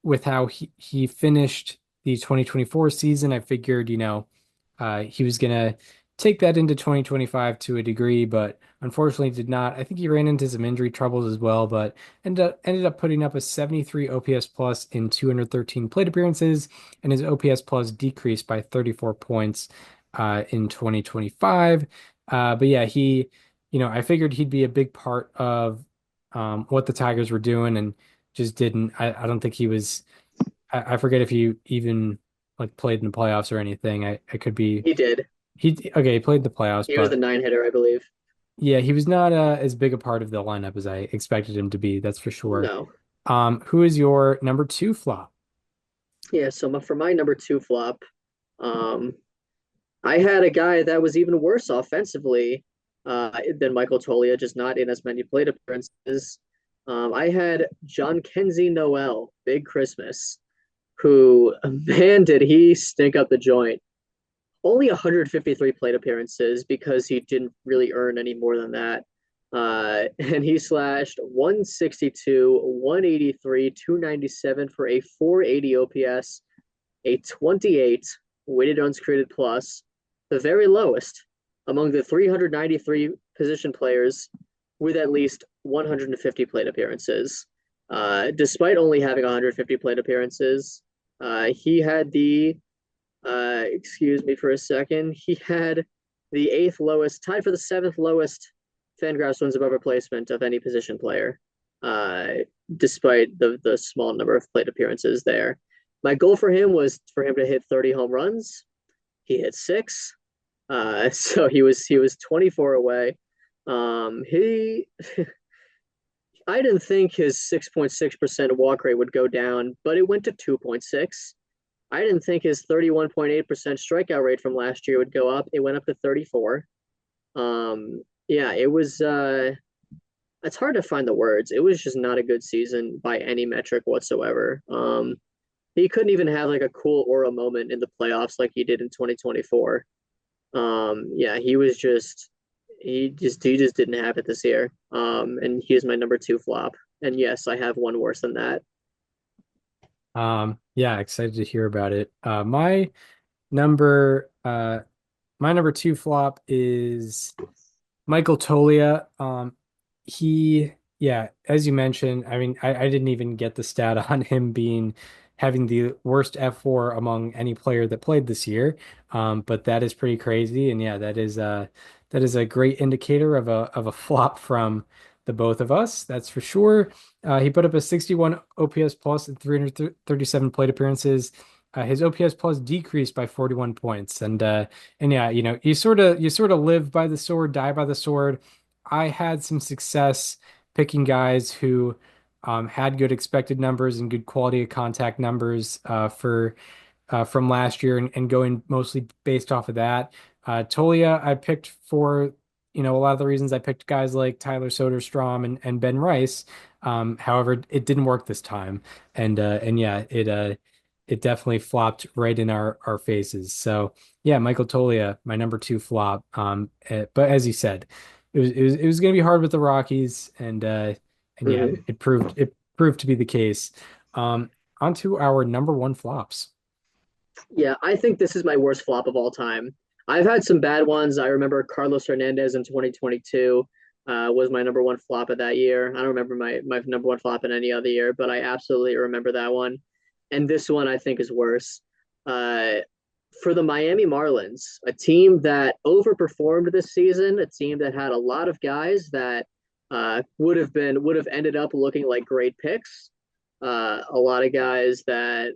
with how he finished the 2024 season. I figured, he was gonna take that into 2025 to a degree, but unfortunately did not. I think he ran into some injury troubles as well, but ended up putting up a 73 OPS plus in 213 plate appearances, and his OPS plus decreased by 34 points in 2025. But yeah, I figured he'd be a big part of what the Tigers were doing, and just didn't. I don't think he was. I forget if he even like played in the playoffs or anything. I could be. He did. He played in the playoffs, He was the but nine hitter, I believe. yeah, he was not as big a part of the lineup as I expected him to be. That's for sure. No. Who is your number two flop? Yeah, so for my number two flop, um, I had a guy that was even worse offensively than Michael Toglia, just not in as many plate appearances. I had John Kenzie Noel, Big Christmas, who, man, did he stink up the joint. Only 153 plate appearances because he didn't really earn any more than that. And he slashed 162, 183, 297 for a 480 OPS, a 28 weighted runs created plus, the very lowest among the 393 position players with at least 150 plate appearances. Despite only having 150 plate appearances, he had excuse me for a second, he had the eighth lowest, tied for the seventh lowest Fangraphs wins above replacement of any position player, despite the small number of plate appearances there. My goal for him was for him to hit 30 home runs. He hit six, so he was 24 away. He I didn't think his 6.6% walk rate would go down, but it went to 2.6. I didn't think his 31.8% strikeout rate from last year would go up. It went up to 34. Yeah, it was it's hard to find the words. It was just not a good season by any metric whatsoever. He couldn't even have like a cool aura moment in the playoffs like he did in 2024. Yeah, he just didn't have it this year. And he is my number two flop. And yes, I have one worse than that. Yeah, excited to hear about it. Number uh my number two flop is Michael Toglia. Yeah, as you mentioned, I mean, I didn't even get the stat on him having the worst F4 among any player that played this year. But that is pretty crazy. And yeah, that is a great indicator of a flop from the both of us. That's for sure. He put up a 61 OPS plus in 337 plate appearances. his OPS plus decreased by 41 points. And yeah, you sort of live by the sword, die by the sword. I had some success picking guys who had good expected numbers and good quality of contact numbers for from last year and going mostly based off of that. Tolia, I picked for, a lot of the reasons I picked guys like Tyler Soderstrom and Ben Rice. However, it didn't work this time. And yeah, it definitely flopped right in our faces. So yeah, Michael Tolia, my number two flop. But as you said, it was going to be hard with the Rockies, and yeah, Mhm. it proved to be the case. On to our number one flops. Yeah, I think this is my worst flop of all time. I've had some bad ones. I remember Carlos Hernandez in 2022 was my number one flop of that year. I don't remember my number one flop in any other year, but I absolutely remember that one. And this one I think is worse. Uh, for the Miami Marlins, a team that overperformed this season, a team that had a lot of guys that would have ended up looking like great picks. A lot of guys that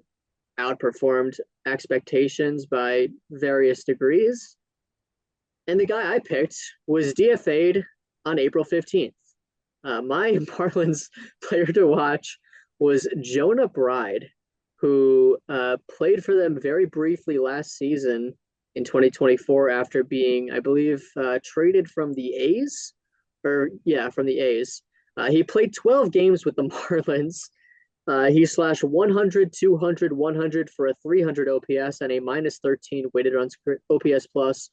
outperformed expectations by various degrees. And the guy I picked was DFA'd on April 15th. My Marlins player to watch was Jonah Bride, who played for them very briefly last season in 2024 after being, I believe, traded from the A's. Or, yeah, from the A's. He played 12 games with the Marlins. He slashed 100, 200, 100 for a 300 OPS and a minus 13 weighted runs OPS plus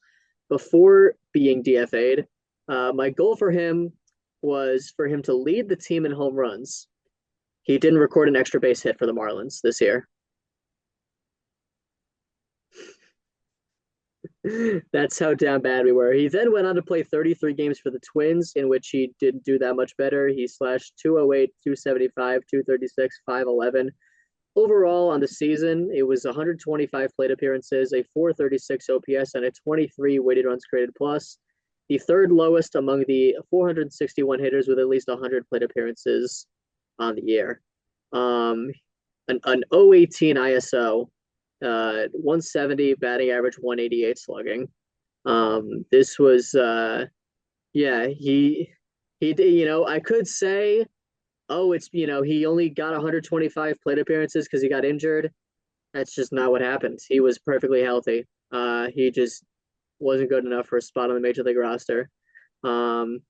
before being DFA'd. My goal for him was for him to lead the team in home runs. He didn't record an extra base hit for the Marlins this year. That's how damn bad we were. He then went on to play 33 games for the Twins, in which he didn't do that much better. He slashed 208, 275, 236, 511. Overall, on the season, it was 125 plate appearances, a 436 OPS, and a 23 weighted runs created plus, the third lowest among the 461 hitters with at least 100 plate appearances on the year. Um, an 018 ISO, 170 batting average, 188 slugging. This was, yeah, I could say, oh, he only got 125 plate appearances because he got injured. That's just not what happened. He was perfectly healthy. He just wasn't good enough for a spot on the major league roster. Um,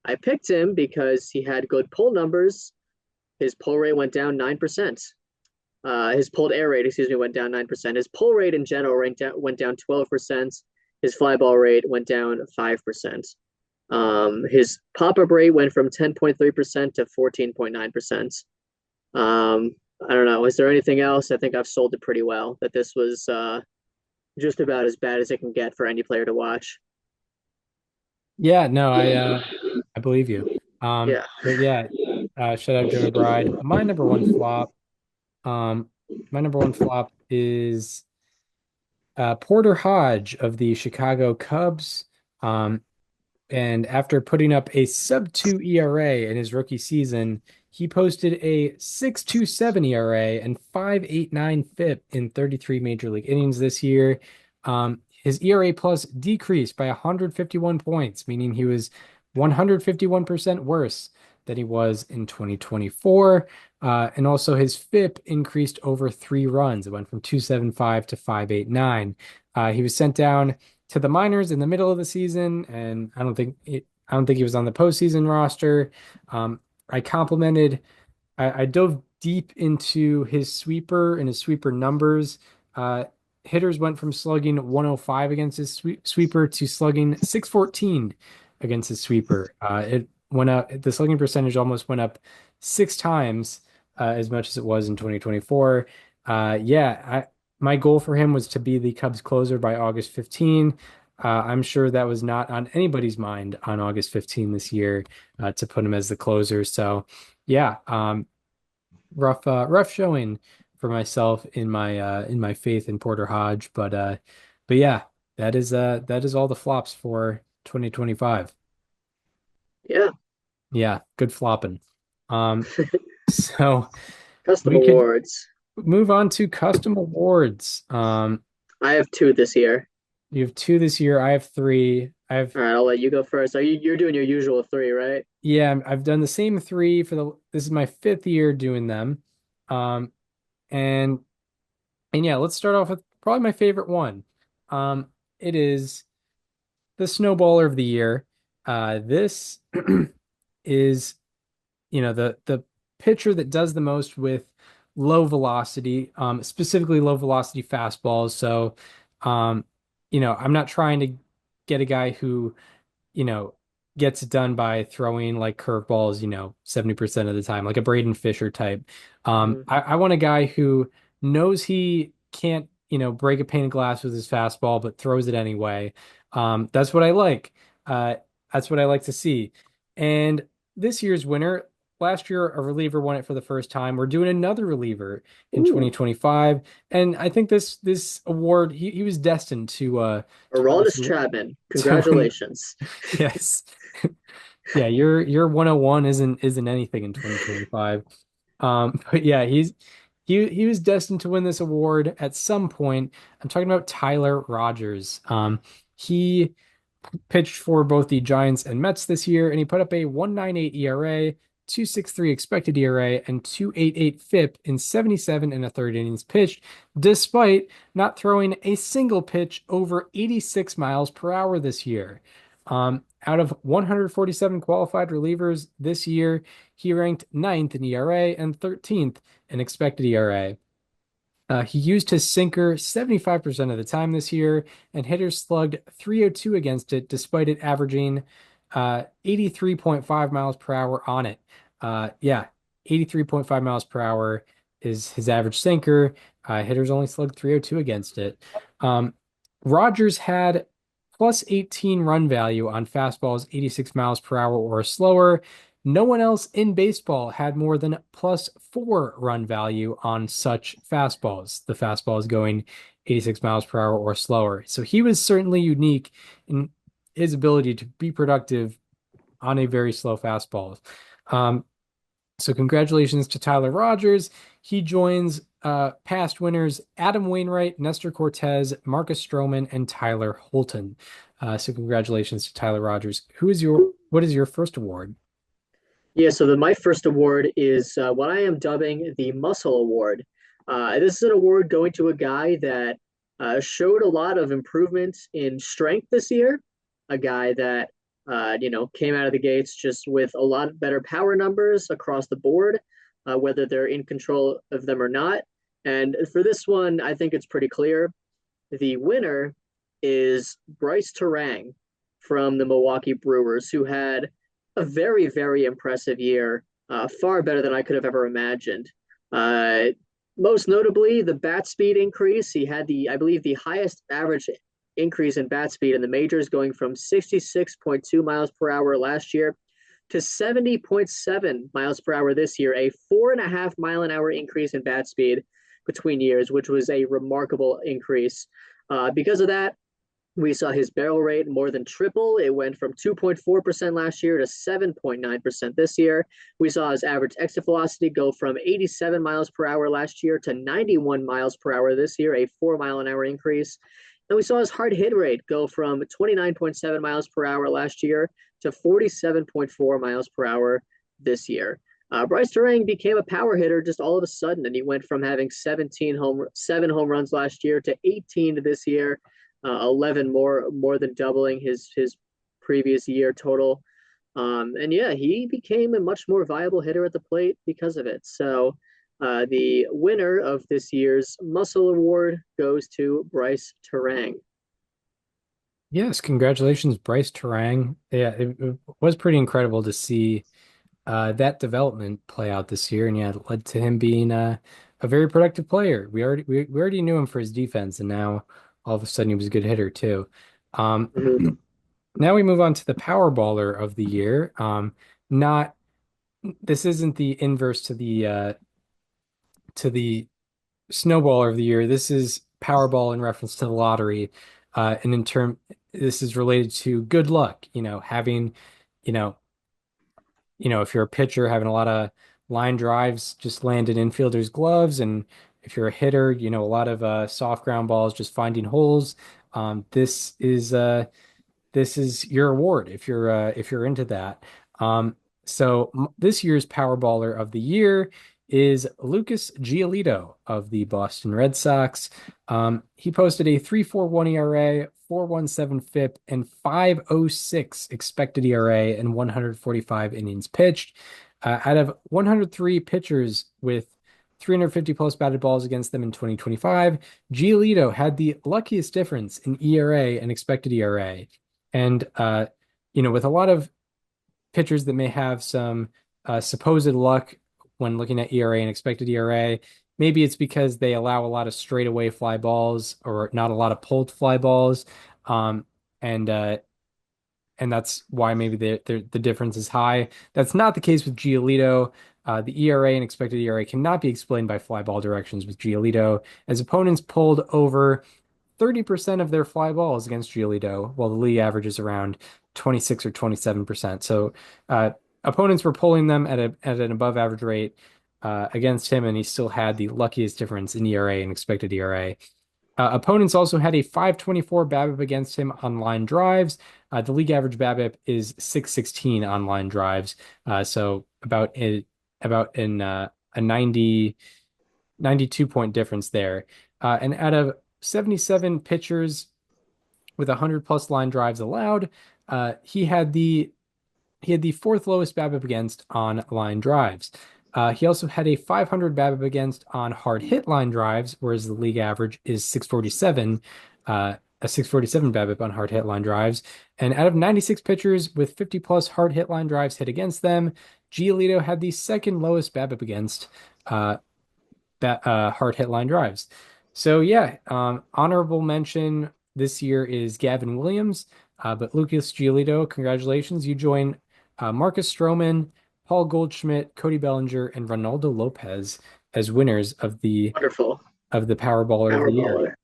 I picked him because he had good pull numbers. His pull rate went down 9%. His pulled air rate, excuse me, went down 9%. His pull rate in general went down 12%. His fly ball rate went down 5%. His pop-up rate went from 10.3% to 14.9%. I don't know. Is there anything else? I think I've sold it pretty well that this was just about as bad as it can get for any player to watch. Yeah, no, I believe you. Yeah. But yeah, shout out Jonah Bride. Um, my number one flop is Porter Hodge of the Chicago Cubs. Um, and after putting up a sub-2 ERA in his rookie season, he posted a 6.27 ERA and 5.89 FIP in 33 major league innings this year. His ERA plus decreased by 151 points, meaning he was 151% worse than he was in 2024. And also his FIP increased over 3 runs. It went from 275 to 589. He was sent down to the minors in the middle of the season, and I don't think he was on the postseason roster. I complimented I dove deep into his sweeper and his sweeper numbers. Uh, Hitters went from slugging 105 against his sweeper to slugging 614 against his sweeper. It went up, the slugging percentage almost went up 6 times as much as it was in 2024. My goal for him was to be the Cubs closer by August 15. I'm sure that was not on anybody's mind on August 15 this year to put him as the closer. So, yeah, rough showing for myself in my faith in Porter Hodge, but yeah, that is all the flops for 2025. Yeah. Yeah, good flopping. Um, so Custom we could awards. move on to custom awards. I have two this year. You have two this year. I have three. I have All right, I'll let you go first. You're doing your usual three, right? Yeah, I've done the same three for the this is my fifth year doing them. Um and yeah, let's start off with probably my favorite one. It is the snowballer of the year. This is, the pitcher that does the most with low velocity, specifically low velocity fastballs. So, um, I'm not trying to get a guy who, you know, gets it done by throwing like curveballs, 70% of the time, like a Braden Fisher type. Mhm. I want a guy who knows he can't, break a pane of glass with his fastball, but throws it anyway. That's what I like. Uh, that's what I like to see. And this year's winner, last year, a reliever won it for the first time. We're doing another reliever in Ooh, 2025. And I think this award, he was destined to win this Aroldis Chapman. to win. Congratulations. Yes. Yeah, your 101 isn't anything in 2025. But yeah, he was destined to win this award at some point. I'm talking about Tyler Rogers. He pitched for both the Giants and Mets this year, and he put up a 1.98 ERA, 2.63 expected ERA, and 2.88 FIP in 77 and a third innings pitched, despite not throwing a single pitch over 86 miles per hour this year. Out of 147 qualified relievers this year, he ranked ninth in ERA and 13th in expected ERA. He used his sinker 75% of the time this year, and hitters slugged 302 against it, despite it averaging 83.5 miles per hour on it. Yeah, 83.5 miles per hour is his average sinker. Hitters only slugged 302 against it. Um, Rogers had plus 18 run value on fastballs 86 miles per hour or slower. No one else in baseball had more than plus 4 run value on such fastballs. The fastballs going 86 miles per hour or slower. So he was certainly unique in his ability to be productive on a very slow fastball. Um, so congratulations to Tyler Rogers. He joins past winners Adam Wainwright, Nestor Cortez, Marcus Stroman, and Tyler Holton. So congratulations to Tyler Rogers. What is your first award? Yeah, so my first award is what I am dubbing the Muscle Award. This is an award going to a guy that showed a lot of improvements in strength this year. A guy that came out of the gates just with a lot better power numbers across the board, whether they're in control of them or not. And for this one, I think it's pretty clear. The winner is Bryce Terang from the Milwaukee Brewers, who had a very, very impressive year, far better than I could have ever imagined. Uh, Most notably, the bat speed increase. He had I believe, the highest average increase in bat speed in the majors, going from 66.2 miles per hour last year to 70.7 miles per hour this year, a 4.5 mile an hour increase in bat speed between years, which was a remarkable increase. Because of that, we saw his barrel rate more than triple. It went from 2.4% last year to 7.9% this year. We saw his average exit velocity go from 87 miles per hour last year to 91 miles per hour this year, a 4 mile an hour increase. And we saw his hard hit rate go from 29.7 miles per hour last year to 47.4 miles per hour this year. Bryce Terang became a power hitter just all of a sudden, and he went from having 7 home runs last year to 18 this year, 11 more than doubling his previous year total. And yeah, he became a much more viable hitter at the plate because of it. So the winner of this year's Muscle Award goes to Bryce Terang. Yes, congratulations, Bryce Terang. Yeah, it was pretty incredible to see that development play out this year, and yeah, it led to him being a very productive player. We already knew him for his defense, and now all of a sudden he was a good hitter too. Um, Mhm. Now we move on to the Power Baller of the year. Not This isn't the inverse to the Snowballer of the year. This is Powerball in reference to the lottery, and this is related to good luck. Having, you know, if you're a pitcher, having a lot of line drives just land in infielders' gloves, and a hitter, a lot of soft ground balls, just finding holes. This is your award if you're into that. This year's Powerballer of the Year is Lucas Giolito of the Boston Red Sox. He posted a 3.41 ERA, 4.17 FIP, and 5.06 expected ERA in 145 innings pitched. Out of 103 pitchers with 350 plus batted balls against them in 2025, Giolito had the luckiest difference in ERA and expected ERA. And with a lot of pitchers that may have some supposed luck when looking at ERA and expected ERA, maybe it's because they allow a lot of straightaway fly balls or not a lot of pulled fly balls, um, and uh, and that's why maybe the difference is high. That's not the case with Giolito. The ERA and expected ERA cannot be explained by fly ball directions with Giolito, as opponents pulled over 30% of their fly balls against Giolito, while the league average is around 26 or 27%. So opponents were pulling them at an above average rate against him, and he still had the luckiest difference in ERA and expected ERA. Opponents also had a 524 BABIP against him on line drives. The league average BABIP is 616 on line drives. So about a 92 point difference there. And out of 77 pitchers with 100 plus line drives allowed, he had the fourth lowest BABIP against on line drives. He also had a 500 BABIP against on hard hit line drives, whereas the league average is 647, a 647 BABIP on hard hit line drives. And out of 96 pitchers with 50 plus hard hit line drives hit against them, Giolito had the second lowest BABIP against hard hit line drives. So yeah, honorable mention this year is Gavin Williams, but Lucas Giolito, congratulations. You join Marcus Stroman, Paul Goldschmidt, Cody Bellinger, and Ronaldo Lopez as winners of the Wonderful. Powerballer of the Year.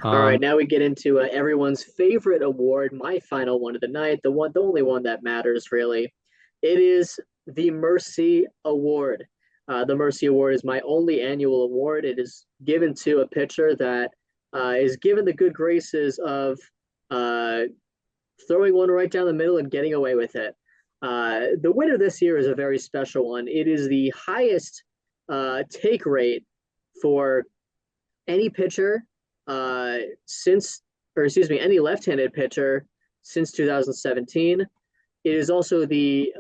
All right, now we get into everyone's favorite award, my final one of the night, the only one that matters really. It is the Mercy Award. The Mercy Award is my only annual award. It is given to a pitcher that is given the good graces of throwing one right down the middle and getting away with it. The winner this year is a very special one. It is the highest take rate for any pitcher any left-handed pitcher since 2017. It is also the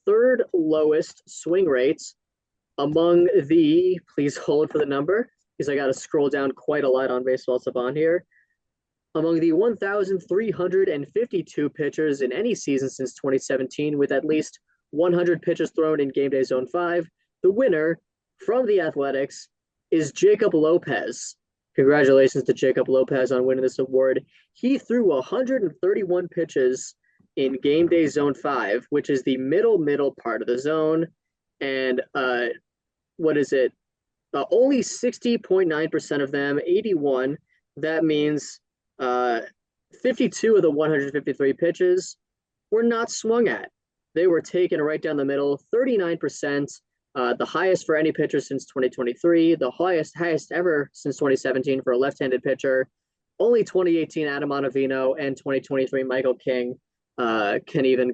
third lowest swing rates among the, please hold for the number, because I got to scroll down quite a lot on Baseball Savant here. Among the 1,352 pitchers in any season since 2017, with at least 100 pitches thrown in Game Day Zone 5, the winner from the Athletics is Jacob Lopez. Congratulations to Jacob Lopez on winning this award. He threw 131 pitches in Game Day Zone 5, which is the middle part of the zone. And only 60.9% of them, 81. That means 52 of the 153 pitches were not swung at. They were taken right down the middle, 39%, the highest for any pitcher since 2023, the highest ever since 2017 for a left-handed pitcher. Only 2018 Adam Ottavino and 2023 Michael King can even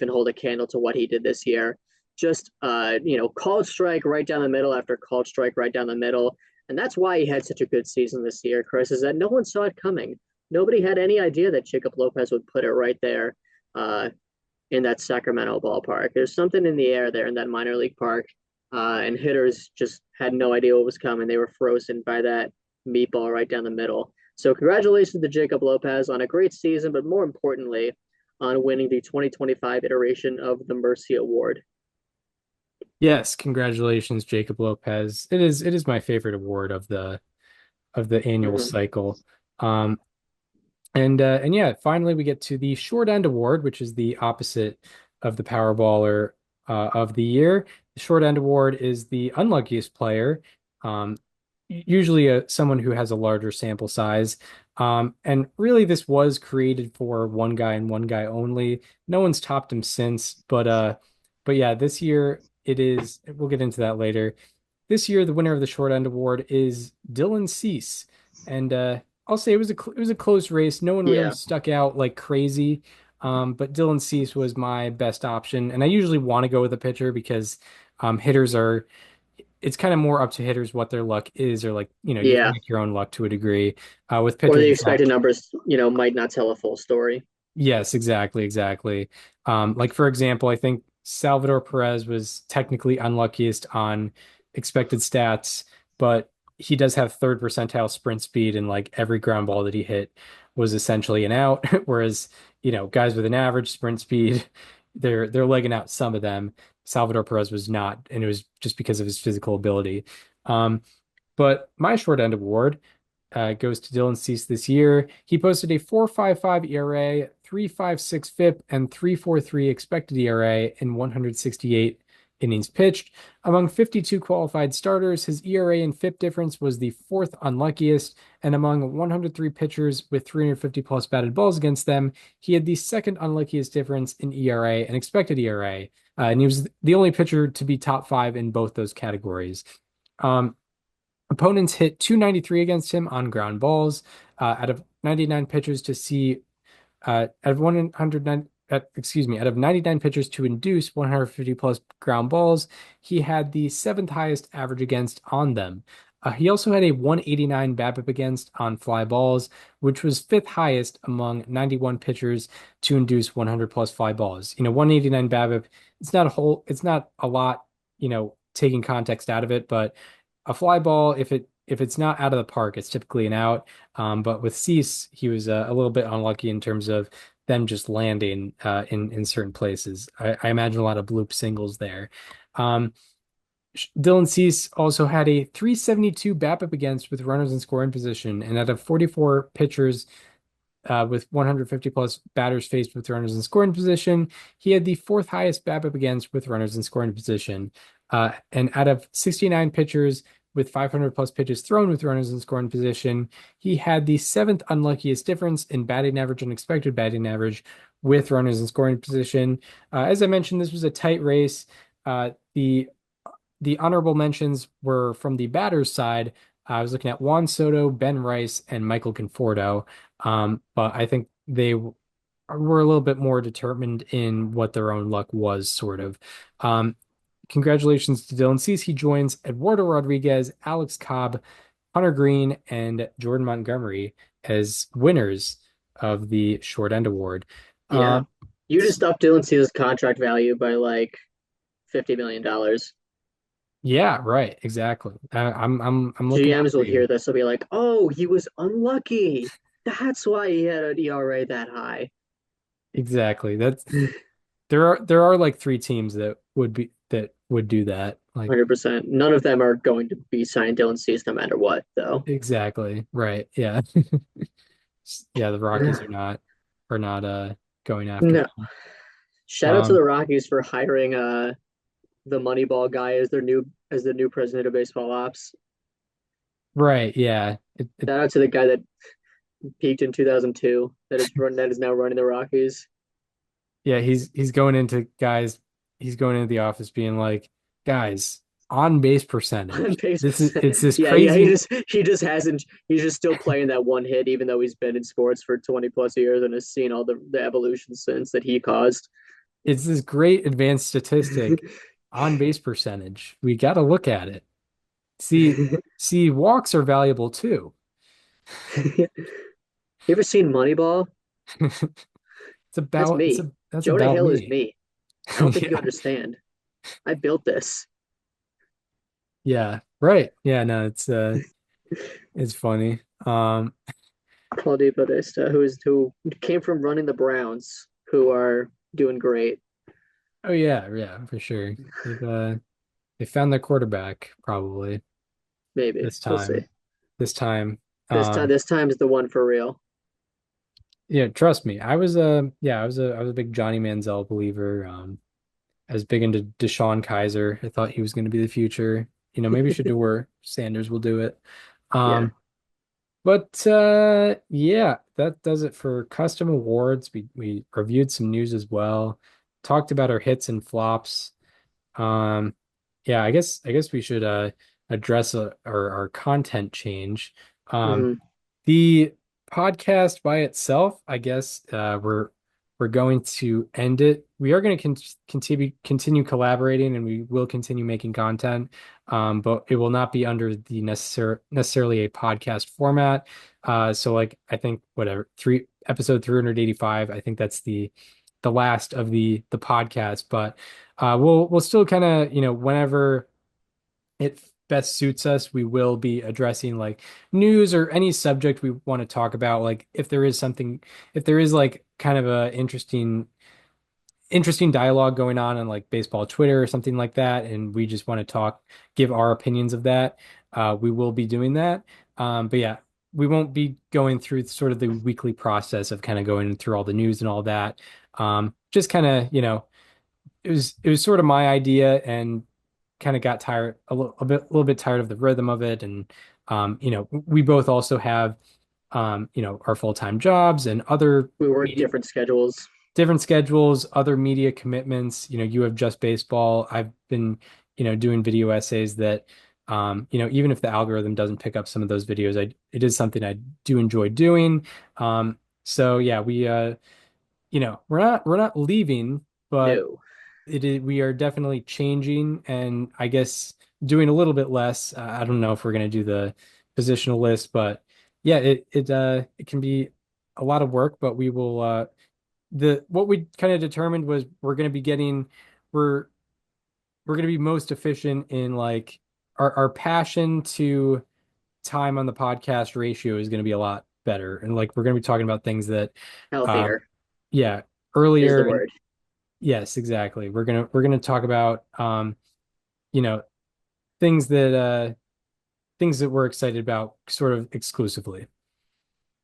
hold a candle to what he did this year. Just called strike right down the middle after called strike right down the middle. And that's why he had such a good season this year, Chris, is that no one saw it coming. Nobody had any idea that Jacob Lopez would put it right there in that Sacramento ballpark. There's something in the air there in that minor league park, and hitters just had no idea what was coming. They were frozen by that meatball right down the middle. So congratulations to Jacob Lopez on a great season, but more importantly, on winning the 2025 iteration of the Mercy Award. Yes, congratulations, Jacob Lopez. It is my favorite award of the annual cycle. And yeah, finally we get to the short end award, which is the opposite of the Powerballer of the Year. The short end award is the unluckiest player, usually someone who has a larger sample size. And really, this was created for one guy and one guy only. No one's topped him since, but yeah, this year it is. We'll get into that later. this year the winner of the short end award is Dylan Cease, and I'll say it was a close race. No one really Yeah, stuck out like crazy, but Dylan Cease was my best option, and I usually want to go with a pitcher because hitters are it's kind of more up to hitters what their luck is, or like you can yeah. make your own luck to a degree. With Or pitchers, the it's not. expected numbers, might not tell a full story. Yes, exactly, exactly. Like for example, I think Salvador Perez was technically unluckiest on expected stats, but he does have third percentile sprint speed, and like every ground ball that he hit was essentially an out. Whereas, guys with an average sprint speed, they're legging out some of them. Salvador Perez was not, and it was just because of his physical ability. Um, but my short end award goes to Dylan Cease this year. He posted a 4.55 ERA, 3.56 FIP, and 3.43 expected ERA in 168 innings pitched. Among 52 qualified starters, his ERA and FIP difference was the fourth unluckiest, and among 103 pitchers with 350 plus batted balls against them, he had the second unluckiest difference in ERA and expected ERA. And he was the only pitcher to be top five in both those categories. Um, Opponents hit 293 against him on ground balls. Out of 99 pitchers to see, out of 109, out of 99 pitchers to induce 150 plus ground balls, he had the seventh highest average against on them. He also had a 189 BABIP against on fly balls, which was fifth highest among 91 pitchers to induce 100 plus fly balls. 189 BABIP, it's not a lot, taking context out of it, but a fly ball, if it's not out of the park, it's typically an out. But with Cease, he was a little bit unlucky in terms of them just landing in certain places. I imagine a lot of bloop singles there. Um, Dylan Cease also had a 372 BABIP against with runners in scoring position, and out of 44 pitchers with 150 plus batters faced with runners in scoring position, he had the fourth highest BABIP against with runners in scoring position. And out of 69 pitchers with 500 plus pitches thrown with runners in scoring position, he had the seventh unluckiest difference in batting average and expected batting average with runners in scoring position. As I mentioned, this was a tight race. The honorable mentions were from the batter's side. I was looking at Juan Soto, Ben Rice, and Michael Conforto. But I think they were a little bit more determined in what their own luck was, sort of. Congratulations to Dylan Cease. He joins Eduardo Rodriguez, Alex Cobb, Hunter Green, and Jordan Montgomery as winners of the Short End Award. Yeah. Um, You just upped Dylan Cease's contract value by like $50 million. yeah, right, exactly. I'm looking out GMs for will hear you. this. They'll be like, "Oh, he was unlucky. That's why he had an ERA that high." Exactly. There are like three teams that would do that. Like 100%. None of them are going to be signed Dylan Cease no matter what, though. exactly. Right. Yeah. Yeah, the Rockies are not going after No. him. Shout out to Um the Rockies for hiring the Moneyball guy as the new president of baseball ops. right, yeah. Shout out to the guy that peaked in 2002 that is now running the Rockies. Yeah, he's going into the office being like, guys, on base On percentage. base It's percent. this Yeah. crazy He just hasn't. He's just still playing that one hit, even though he's been in sports for 20 plus years and has seen all the evolution since that he caused. it's this great advanced statistic on base percentage. We got to look at it. See, walks are valuable too. You ever seen Moneyball? That's me. That's Jonah about Hill is me. me. I don't think you Yeah. understand. I built this. Yeah. Right. Yeah, no, it's funny. Claudio Bautista, who came from running the Browns, who are doing great. Oh yeah, yeah, for sure. They found their quarterback probably Maybe this we'll see. time. This time. This time is the one for real. Yeah, trust me. I was a big Johnny Manziel believer. I was big into Deshaun Kaiser. I thought he was going to be the future. Maybe Shador Sanders will do it. Yeah. Um, but yeah, that does it for custom awards. We reviewed some news as well. Talked about our hits and flops. Um, yeah, I guess we should address our content change. Um, Hmm. the podcast by itself, I guess, we're going to end it. We are going to continue collaborating, and we will continue making content, but it will not be under the necessarily a podcast format. So like I think whatever three episode 385, I think that's the last of the podcast, but we'll still kind of whenever it best suits us, we will be addressing like news or any subject we want to talk about. Like if there is something, if there is like kind of a interesting dialogue going on like baseball Twitter or something like that, and we just want to talk, give our opinions of that, we will be doing that. But yeah, we won't be going through sort of the weekly process of kind of going through all the news and all that. Just kind of, it was sort of my idea and kind of got tired a little bit tired of the rhythm of it. And we both also have our full-time jobs and other We work media, different schedules. different schedules, other media commitments. You have Just Baseball. I've been, doing video essays that, even if the algorithm doesn't pick up some of those videos, it is something I do enjoy doing. So yeah, we're not leaving, but No. we are definitely changing, and I guess doing a little bit less. I don't know if we're going to do the positional list, but yeah, it can be a lot of work, but we will the what we kind of determined was we're we're going to be most efficient in like our passion to time on the podcast ratio is going to be a lot better, and like we're going to be talking about things that um Healthier yeah, is the earlier. And word. yes, exactly. We're gonna talk about you know, things that we're excited about sort of exclusively.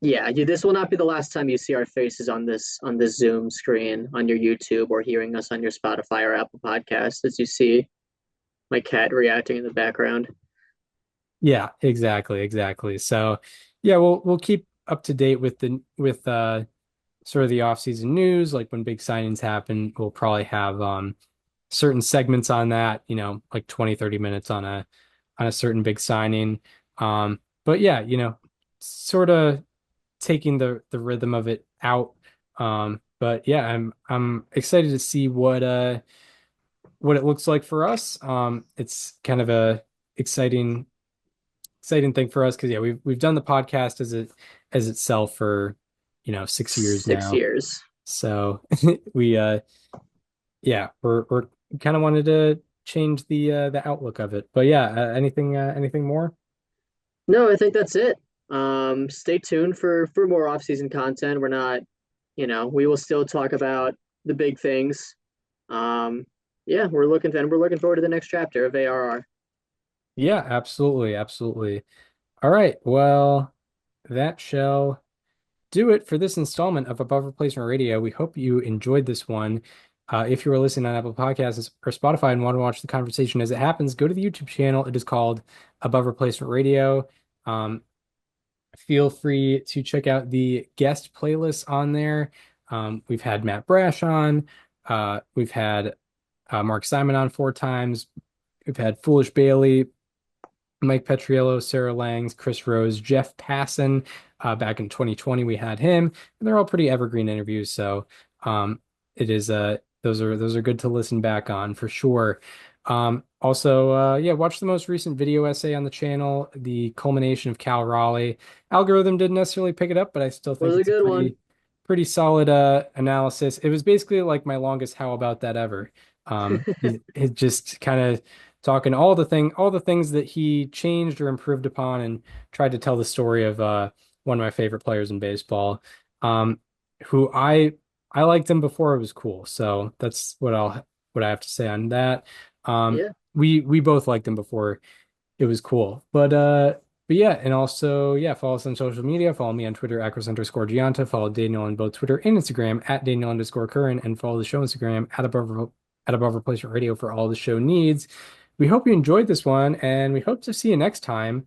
Yeah, this will not be the last time you see our faces on this Zoom screen on your YouTube or hearing us on your Spotify or Apple Podcasts as you see my cat reacting in the background. Yeah, exactly, exactly. So yeah, we'll keep up to date with the with sort of the off-season news. Like when big signings happen, we'll probably have certain segments on that, like 20, 30 minutes on a certain big signing. But yeah, sort of taking the rhythm of it out. But yeah, I'm excited to see what it looks like for us. It's kind of a exciting thing for us because yeah, we've done the podcast as itself for 6 years now. 6 years. So we yeah, we're kind of wanted to change the outlook of it. But yeah, anything more? No, I think that's it. Stay tuned for more off-season content. We're not, we will still talk about the big things. Um, yeah, we're looking forward to the next chapter of ARR. Yeah, absolutely, absolutely. All right, well, that shall do it for this installment of Above Replacement Radio. We hope you enjoyed this one. If you are listening on Apple Podcasts or Spotify and want to watch the conversation as it happens, go to the YouTube channel. It is called Above Replacement Radio. Um, Feel free to check out the guest playlists on there. We've had Matt Brash on. We've had Mark Simon on 4 times. We've had Foolish Bailey, Mike Petriello, Sarah Langs, Chris Rose, Jeff Passan. Back in 2020, we had him, and they're all pretty evergreen interviews. So it is those are good to listen back on for sure. Also, yeah, watch the most recent video essay on the channel, the culmination of Cal Raleigh. Algorithm didn't necessarily pick it up, but I still think Was a it's a good one. pretty solid analysis. It was basically like my longest "How about that" ever. It just kind of talking all the things that he changed or improved upon, and tried to tell the story of one of my favorite players in baseball, um, who I liked him before it was cool. So that's what I have to say on that. Yeah, We both liked him before it was cool. But yeah, and also yeah, follow us on social media. Follow me on Twitter @Chris_Gianta. Follow Daniel on both Twitter and Instagram @Daniel_Curran, and follow the show Instagram at above replacement radio for all the show needs. We hope you enjoyed this one, and we hope to see you next time,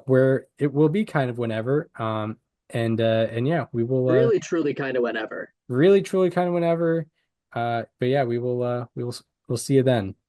where it will be kind of whenever. And yeah, we will really, truly, kind of whenever. really truly kind of whenever. But yeah, we'll see you then.